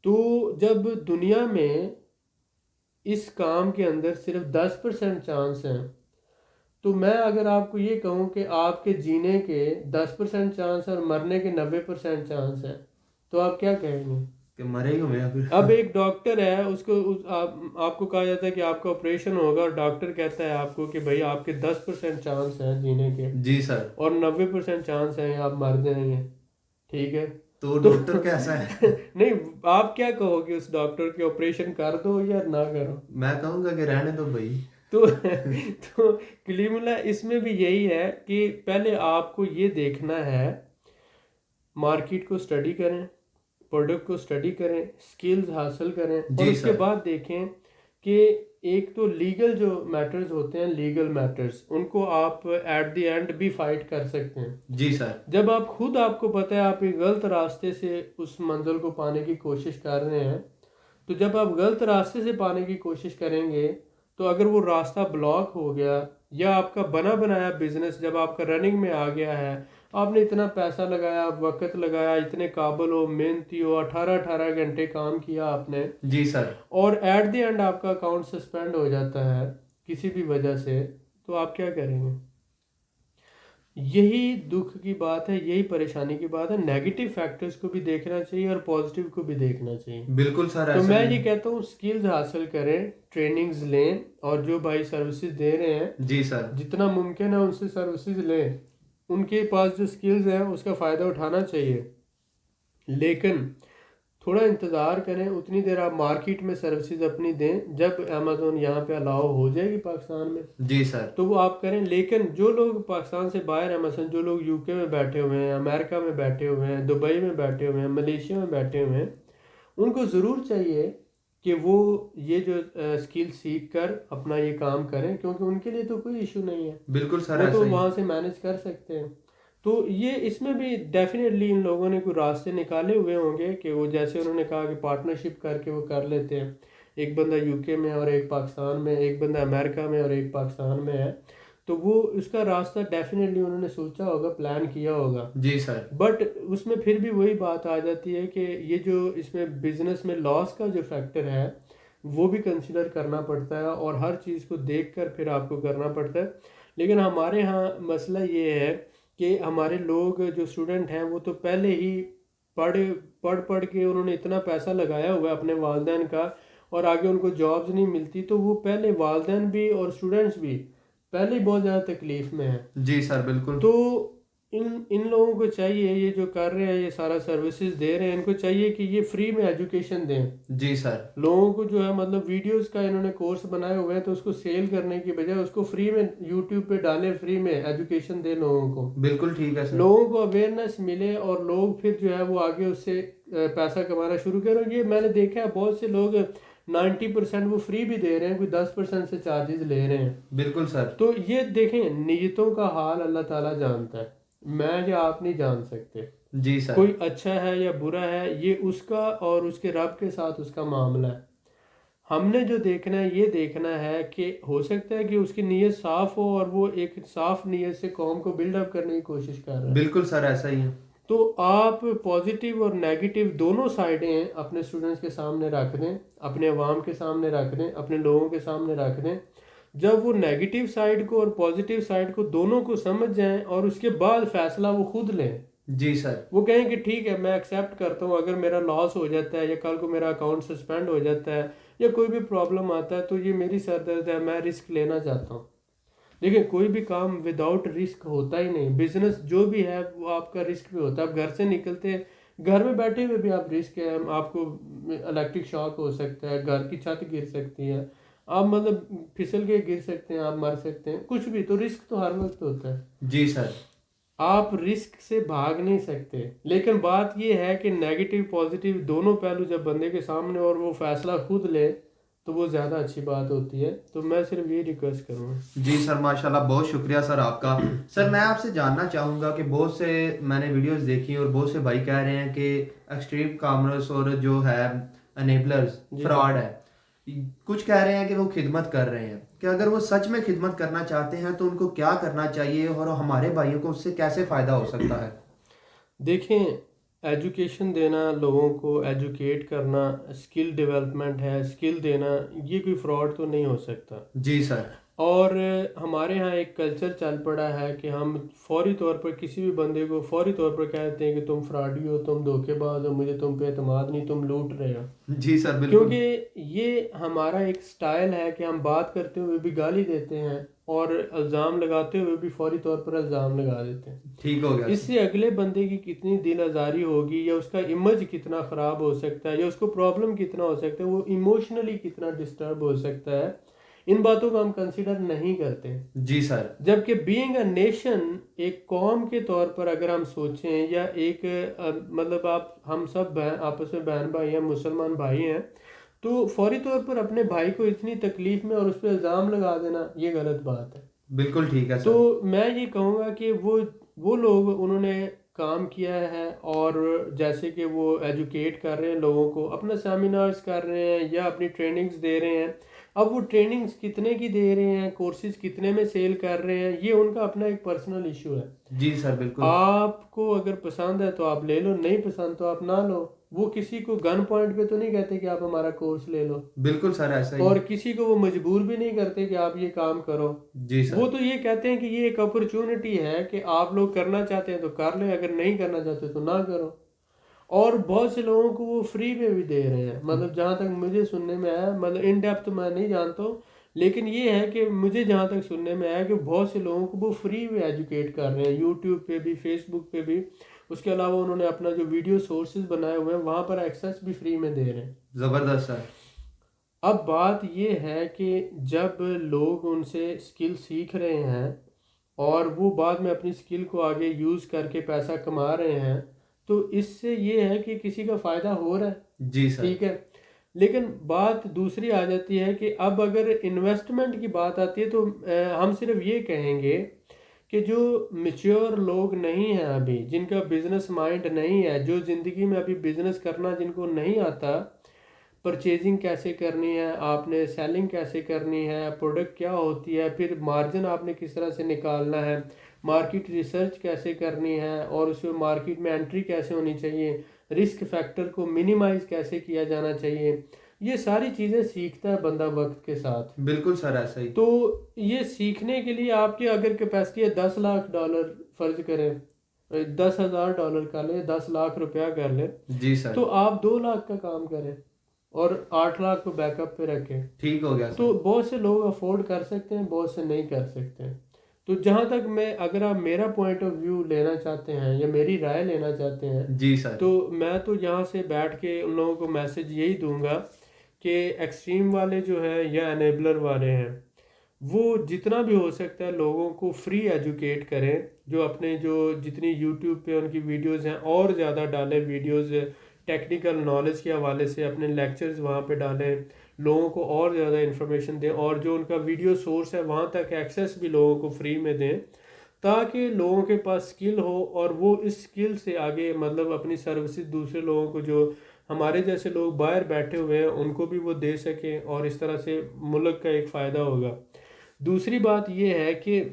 B: تو جب دنیا میں اس کام کے اندر صرف 10% چانس ہیں, تو میں اگر آپ کو یہ کہوں کہ آپ کے جینے کے 10% چانس ہے اور مرنے کے 90% چانس ہے, تو آپ کیا کہیں گے؟
A: کہ مرے ہی ہوئے ہیں.
B: اب ایک ڈاکٹر ہے, اس کو آپ کو کہا جاتا ہے کہ آپ کا آپریشن ہوگا, اور ڈاکٹر کہتا ہے آپ کو کہ بھائی آپ کے 10% چانس ہیں جینے کے,
A: جی سر.
B: اور 90% چانس ہیں آپ مر جائیں گے. ٹھیک ہے,
A: تو ڈاکٹر کیسا ہے؟
B: نہیں, آپ کیا کہو گے اس ڈاکٹر کے, آپریشن کر دو یا نہ کرو؟
A: میں کہوں گا کہ رہنے دو بھائی.
B: تو کلیم اللہ اس میں بھی یہی ہے کہ پہلے آپ کو یہ دیکھنا ہے, مارکیٹ کو سٹڈی کریں, پروڈکٹ کو سٹڈی کریں, سکلز حاصل کریں, اور اس کے بعد دیکھیں کہ ایک تو لیگل جو میٹرز ہوتے ہیں, لیگل میٹرز, ان کو آپ ایٹ دی اینڈ بھی فائٹ کر سکتے ہیں.
A: جی سر.
B: جب آپ کو پتہ ہے آپ ایک غلط راستے سے اس منزل کو پانے کی کوشش کر رہے ہیں, تو جب آپ غلط راستے سے پانے کی کوشش کریں گے, تو اگر وہ راستہ بلاک ہو گیا, یا آپ کا بنا بنایا بزنس جب آپ کا رننگ میں آ گیا ہے, آپ نے اتنا پیسہ لگایا, وقت لگایا, اتنے قابل ہو, محنتی ہو, 18 گھنٹے کام کیا آپ نے,
A: جی سر,
B: اور ایٹ دی اینڈ آپ کا اکاؤنٹ سسپینڈ ہو جاتا ہے کسی بھی وجہ سے, تو آپ کیا کریں گے؟ یہی دکھ کی بات ہے، یہی پریشانی کی بات ہے. نیگیٹو فیکٹرز کو بھی دیکھنا چاہیے اور پازیٹیو کو بھی دیکھنا چاہیے.
A: بالکل سر
B: تو
A: ایسا
B: میں
A: ہی
B: یہ کہتا ہوں سکلز حاصل کریں، ٹریننگز لیں، اور جو بھائی سروسز دے رہے ہیں
A: جی سر
B: جتنا ممکن ہے ان سے سروسز لیں. ان کے پاس جو سکلز ہیں اس کا فائدہ اٹھانا چاہیے، لیکن تھوڑا انتظار کریں. اتنی دیر آپ مارکیٹ میں سروسز اپنی دیں، جب امیزون یہاں پہ الاؤ ہو جائے گی پاکستان میں
A: جی سر
B: تو وہ آپ کریں. لیکن جو لوگ پاکستان سے باہر ہیں، مثلا جو لوگ یو کے میں بیٹھے ہوئے ہیں، امریکہ میں بیٹھے ہوئے ہیں، دبئی میں بیٹھے ہوئے ہیں، ملیشیا میں بیٹھے ہوئے ہیں، ان کو ضرور چاہیے کہ وہ یہ جو اسکل سیکھ کر اپنا یہ کام کریں، کیونکہ ان کے لیے تو کوئی ایشو نہیں ہے،
A: بالکل سر
B: وہ
A: ایسا
B: تو
A: ہی
B: وہاں سے مینج کر سکتے ہیں. تو یہ اس میں بھی ڈیفینیٹلی ان لوگوں نے کوئی راستے نکالے ہوئے ہوں گے کہ وہ جیسے انہوں نے کہا کہ پارٹنرشپ کر کے وہ کر لیتے ہیں. ایک بندہ یو کے میں اور ایک پاکستان میں، ایک بندہ امریکہ میں اور ایک پاکستان میں ہے، تو وہ اس کا راستہ ڈیفینیٹلی انہوں نے سوچا ہوگا، پلان کیا ہوگا.
A: جی سر
B: بٹ اس میں پھر بھی وہی بات آ جاتی ہے کہ یہ جو اس میں بزنس میں لاس کا جو فیکٹر ہے وہ بھی کنسیڈر کرنا پڑتا ہے، اور ہر چیز کو دیکھ کر پھر آپ کو کرنا پڑتا ہے. لیکن ہمارے ہاں مسئلہ یہ ہے کہ ہمارے لوگ جو اسٹوڈنٹ ہیں وہ تو پہلے ہی پڑھ کے انہوں نے اتنا پیسہ لگایا ہوا ہے اپنے والدین کا، اور آگے ان کو جابز نہیں ملتی، تو وہ پہلے والدین بھی اور اسٹوڈنٹس بھی پہلے ہی بہت زیادہ تکلیف میں ہیں.
A: جی سر بالکل
B: تو ان لوگوں کو چاہیے، یہ جو کر رہے ہیں یہ سارا سروسز دے رہے ہیں، ان کو چاہیے کہ یہ فری میں ایجوکیشن دیں
A: جی سر
B: لوگوں کو. جو ہے مطلب ویڈیوز کا انہوں نے کورس بنائے ہوئے ہیں، تو اس کو سیل کرنے کی بجائے اس کو فری میں یوٹیوب پہ ڈالیں، فری میں ایجوکیشن دیں لوگوں کو،
A: بالکل ٹھیک ہے سر
B: لوگوں کو اویئرنیس ملے، اور لوگ پھر جو ہے وہ آگے اس سے پیسہ کمانا شروع کریں. یہ میں نے دیکھا ہے بہت سے لوگ 90% وہ فری بھی دے رہے ہیں، کوئی 10% سے چارجز لے رہے ہیں.
A: بالکل سر
B: تو یہ دیکھیں نیتوں کا حال اللہ تعالیٰ جانتا ہے، میں یا آپ نہیں جان سکتے.
A: جی سر
B: کوئی اچھا ہے یا برا ہے یہ اس کا اور اس کے رب کے ساتھ اس کا معاملہ ہے. ہم نے جو دیکھنا ہے یہ دیکھنا ہے کہ ہو سکتا ہے کہ اس کی نیت صاف ہو اور وہ ایک صاف نیت سے قوم کو بلڈ اپ کرنے کی کوشش کر رہا ہے.
A: بالکل سر ایسا ہی ہے.
B: تو آپ پازیٹیو اور نیگیٹو دونوں سائڈیں اپنے اسٹوڈنٹس کے سامنے رکھ دیں، اپنے عوام کے سامنے رکھ دیں، اپنے لوگوں کے سامنے رکھ دیں. جب وہ نیگیٹو سائڈ کو اور پازیٹیو سائڈ کو دونوں کو سمجھ جائیں، اور اس کے بعد فیصلہ وہ خود لیں.
A: جی سر
B: وہ کہیں کہ ٹھیک ہے میں ایکسیپٹ کرتا ہوں، اگر میرا لاس ہو جاتا ہے یا کل کو میرا اکاؤنٹ سسپینڈ ہو جاتا ہے یا کوئی بھی پرابلم آتا ہے تو یہ میری سر درد ہے، میں رسک لینا چاہتا ہوں. دیکھیں کوئی بھی کام وداؤٹ رسک ہوتا ہی نہیں. بزنس جو بھی ہے وہ آپ کا رسک بھی ہوتا ہے. آپ گھر سے نکلتے ہیں، گھر میں بیٹھے ہوئے بھی آپ رسک ہے، آپ کو الیکٹرک شاک ہو سکتا ہے، گھر کی چھت گر سکتی ہے، آپ مطلب پھسل کے گر سکتے ہیں، آپ مر سکتے ہیں، کچھ بھی. تو رسک تو ہر وقت ہوتا ہے،
A: جی سر
B: آپ رسک سے بھاگ نہیں سکتے. لیکن بات یہ ہے کہ نیگیٹو پازیٹیو دونوں پہلو جب بندے کے سامنے اور وہ فیصلہ خود لے تو وہ زیادہ اچھی بات ہوتی ہے. تو میں صرف یہ ریکویسٹ کروں گا.
A: جی سر ماشاءاللہ بہت شکریہ سر آپ کا. سر میں آپ سے جاننا چاہوں گا کہ بہت سے میں نے ویڈیوز دیکھی اور بہت سے بھائی کہہ رہے ہیں کہ ایکسٹریم کامرس اور جو ہے انیبلرز فراڈ ہے. کچھ کہہ رہے ہیں کہ وہ خدمت کر رہے ہیں، کہ اگر وہ سچ میں خدمت کرنا چاہتے ہیں تو ان کو کیا کرنا چاہیے اور ہمارے بھائیوں کو اس سے کیسے فائدہ ہو سکتا ہے؟
B: دیکھیں ایجوکیشن دینا، لوگوں کو ایجوکیٹ کرنا، اسکل ڈیولپمنٹ ہے، اسکل دینا، یہ کوئی فراڈ تو نہیں ہو سکتا.
A: جی سر
B: اور ہمارے ہاں ایک کلچر چل پڑا ہے کہ ہم فوری طور پر کسی بھی بندے کو فوری طور پر کہتے ہیں کہ تم فراڈی ہو، تم دھوکے باز ہو، مجھے تم پہ اعتماد نہیں، تم لوٹ رہے ہو.
A: جی سر بالکل
B: کیونکہ یہ ہمارا ایک سٹائل ہے کہ ہم بات کرتے ہوئے بھی گالی دیتے ہیں اور الزام لگاتے ہوئے بھی فوری طور پر الزام لگا دیتے ہیں.
A: ٹھیک ہو گیا
B: اس سے اگلے بندے کی کتنی دل آزاری ہوگی، یا اس کا امیج کتنا خراب ہو سکتا ہے، یا اس کو پرابلم کتنا ہو سکتا ہے، وہ ایموشنلی کتنا ڈسٹرب ہو سکتا ہے، ان باتوں کو ہم کنسیڈر نہیں کرتے.
A: جی سر
B: جبکہ بینگ اے نیشن، ایک قوم کے طور پر اگر ہم سوچیں، یا ایک مطلب ہم سب آپس میں بہن بھائی ہیں، مسلمان بھائی ہیں، تو فوری طور پر اپنے بھائی کو اتنی تکلیف میں اور اس پہ الزام لگا دینا یہ غلط بات ہے.
A: بالکل ٹھیک ہے
B: تو
A: سر.
B: میں یہ کہوں گا کہ وہ لوگ انہوں نے کام کیا ہے، اور جیسے کہ وہ ایجوکیٹ کر رہے ہیں لوگوں کو، اپنا سیمینارز کر رہے ہیں یا اپنی ٹریننگز دے رہے ہیں، اب وہ ٹریننگز کتنے کی دے رہے ہیں, کورسز کتنے میں سیل کر رہے ہیں, یہ ان کا اپنا ایک پرسنل ایشو ہے.
A: جی سر بالکل.
B: آپ کو اگر پسند ہے تو آپ لے لو, نہیں پسند تو آپ نہ لو. وہ کسی کو گن پوائنٹ پہ تو نہیں کہتے کہ آپ ہمارا کورس لے لو.
A: بالکل سر ایسا ہی.
B: اور کسی کو وہ مجبور بھی نہیں کرتے کہ آپ یہ کام کرو.
A: جی سر.
B: وہ تو یہ کہتے ہیں کہ یہ ایک اپرچونٹی ہے کہ آپ لوگ کرنا چاہتے ہیں تو کر لیں, اگر نہیں کرنا چاہتے تو نہ کرو. اور بہت سے لوگوں کو وہ فری میں بھی دے رہے ہیں, مطلب جہاں تک مجھے سننے میں آیا, مطلب ان ڈیپتھ میں نہیں جانتا ہوں, لیکن یہ ہے کہ مجھے جہاں تک سننے میں آیا کہ بہت سے لوگوں کو وہ فری میں ایجوکیٹ کر رہے ہیں, یوٹیوب پہ بھی, فیس بک پہ بھی. اس کے علاوہ انہوں نے اپنا جو ویڈیو سورسز بنائے ہوئے ہیں وہاں پر ایکسیس بھی فری میں دے رہے ہیں.
A: زبردست سر.
B: اب بات یہ ہے کہ جب لوگ ان سے اسکل سیکھ رہے ہیں اور وہ بعد میں اپنی اسکل کو آگے یوز کر کے پیسہ کما رہے ہیں, تو اس سے یہ ہے کہ کسی کا فائدہ ہو رہا ہے.
A: جی سر.
B: ٹھیک ہے, لیکن بات دوسری آ جاتی ہے کہ اب اگر انویسٹمنٹ کی بات آتی ہے تو ہم صرف یہ کہیں گے کہ جو میچور لوگ نہیں ہیں ابھی, جن کا بزنس مائنڈ نہیں ہے, جو زندگی میں ابھی بزنس کرنا جن کو نہیں آتا, پرچیزنگ کیسے کرنی ہے آپ نے, سیلنگ کیسے کرنی ہے, پروڈکٹ کیا ہوتی ہے, پھر مارجن آپ نے کس طرح سے نکالنا ہے, مارکیٹ ریسرچ کیسے کرنی ہے, اور اس میں مارکیٹ میں انٹری کیسے ہونی چاہیے, رسک فیکٹر کو منیمائز کیسے کیا جانا چاہیے, یہ ساری چیزیں سیکھتا ہے بندہ وقت کے ساتھ.
A: بالکل سر ایسا ہی.
B: تو یہ سیکھنے کے لیے آپ کی اگر کیپیسٹی ہے $10 لاکھ, فرض کریں $10,000 کا لیں, 10 لاکھ روپیہ کر لیں,
A: جی سر,
B: تو آپ 2 لاکھ کا کام کریں اور 8 لاکھ کو بیک اپ پہ رکھیں.
A: ٹھیک ہو گیا سر.
B: تو بہت سے لوگ افورڈ کر سکتے ہیں, بہت سے نہیں کر سکتے ہیں. تو جہاں تک میں, اگر آپ میرا پوائنٹ آف ویو لینا چاہتے ہیں یا میری رائے لینا چاہتے ہیں,
A: جی سر,
B: تو میں تو یہاں سے بیٹھ کے ان لوگوں کو میسج یہی دوں گا کہ ایکسٹریم والے جو ہیں یا انیبلر والے ہیں, وہ جتنا بھی ہو سکتا ہے لوگوں کو فری ایجوکیٹ کریں. جو اپنے جو جتنی یوٹیوب پہ ان کی ویڈیوز ہیں اور زیادہ ڈالیں, ویڈیوز ٹیکنیکل نالج کے حوالے سے اپنے لیکچرز وہاں پہ ڈالیں, لوگوں کو اور زیادہ انفارمیشن دیں, اور جو ان کا ویڈیو سورس ہے وہاں تک ایکسیس بھی لوگوں کو فری میں دیں, تاکہ لوگوں کے پاس اسکل ہو اور وہ اس اسکل سے آگے مطلب اپنی سروسز دوسرے لوگوں کو, جو ہمارے جیسے لوگ باہر بیٹھے ہوئے ہیں, ان کو بھی وہ دے سکیں, اور اس طرح سے ملک کا ایک فائدہ ہوگا. دوسری بات یہ ہے کہ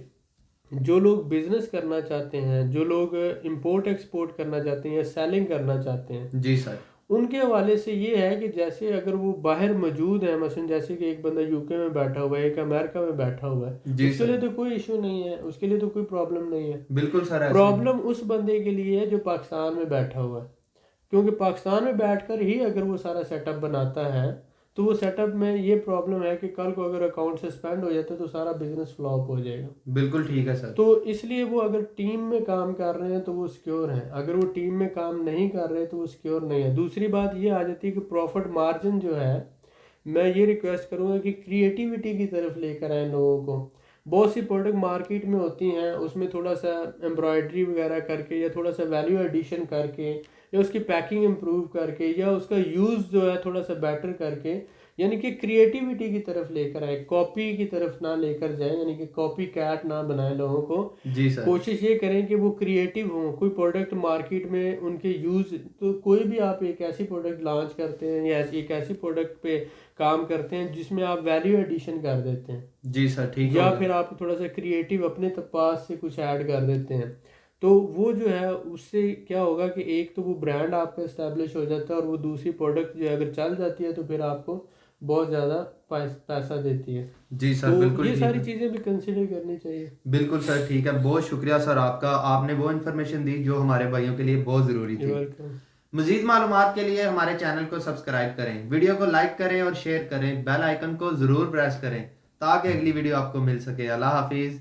B: جو لوگ بزنس کرنا چاہتے ہیں, جو لوگ امپورٹ ایکسپورٹ کرنا چاہتے ہیں یا سیلنگ کرنا چاہتے ہیں,
A: جی سر,
B: ان کے حوالے سے یہ ہے کہ جیسے اگر وہ باہر موجود ہیں, مثلا جیسے کہ ایک بندہ یو کے میں بیٹھا ہوا ہے, ایک امریکہ میں بیٹھا ہوا ہے,
A: جی
B: اس کے لیے تو کوئی ایشو نہیں ہے, اس کے لیے تو کوئی پرابلم نہیں ہے.
A: بالکل سر.
B: پرابلم اس بندے کے لیے ہے جو پاکستان میں بیٹھا ہوا ہے, کیونکہ پاکستان میں بیٹھ کر ہی اگر وہ سارا سیٹ اپ بناتا ہے تو وہ سیٹ اپ میں یہ پرابلم ہے کہ کل کو اگر اکاؤنٹ سسپینڈ ہو جاتا ہے تو سارا بزنس فلاپ ہو جائے گا.
A: بالکل ٹھیک ہے سر.
B: تو اس لیے وہ اگر ٹیم میں کام کر رہے ہیں تو وہ سیکیور ہیں, اگر وہ ٹیم میں کام نہیں کر رہے تو وہ سیکیور نہیں ہے. دوسری بات یہ آ جاتی ہے کہ پروفٹ مارجن جو ہے, میں یہ ریکویسٹ کروں گا کہ کریٹیوٹی کی طرف لے کر آئیں لوگوں کو. بہت سی پروڈکٹ مارکیٹ میں ہوتی ہیں, اس میں تھوڑا سا ایمبرائڈری وغیرہ کر کے یا تھوڑا سا ویلیو ایڈیشن کر کے یا اس کی پیکنگ امپروو کر کے یا اس کا یوز جو ہے تھوڑا سا بیٹر کر کے, یعنی کہ کریٹیوٹی کی طرف لے کر آئے, کاپی کی طرف نہ لے کر جائیں, یعنی کہ کاپی کیٹ نہ بنائیں لوگوں کو.
A: جی سر.
B: کوشش یہ کریں کہ وہ کریٹیو ہوں. کوئی پروڈکٹ مارکیٹ میں ان کے یوز, تو کوئی بھی آپ ایک ایسی پروڈکٹ لانچ کرتے ہیں یا ایک ایسی پروڈکٹ پہ کام کرتے ہیں جس میں آپ ویلیو ایڈیشن کر دیتے ہیں,
A: جی سر ٹھیک ہے,
B: یا پھر آپ تھوڑا سا کریٹیو اپنے پاس سے کچھ ایڈ کر دیتے ہیں, تو وہ جو ہے اس سے کیا ہوگا کہ ایک تو وہ برانڈ آپ کا اسٹیبلش ہو جاتا ہے, اور وہ دوسری پروڈکٹ جو اگر چل جاتی ہے تو پھر آپ کو بہت زیادہ پیسہ دیتی ہے.
A: جی سر
B: تو
A: بالکل.
B: یہ ساری چیزیں بھی کنسیڈر کرنی چاہیے.
A: بالکل سر ٹھیک ہے, بہت شکریہ سر آپ کا, آپ نے وہ انفارمیشن دی جو ہمارے بھائیوں کے لیے بہت ضروری تھی. مزید معلومات کے لیے ہمارے چینل کو سبسکرائب کریں, ویڈیو کو لائک کریں اور شیئر کریں, بیل آئیکن کو ضرور پریس کریں تاکہ اگلی ویڈیو آپ کو مل سکے. اللہ حافظ.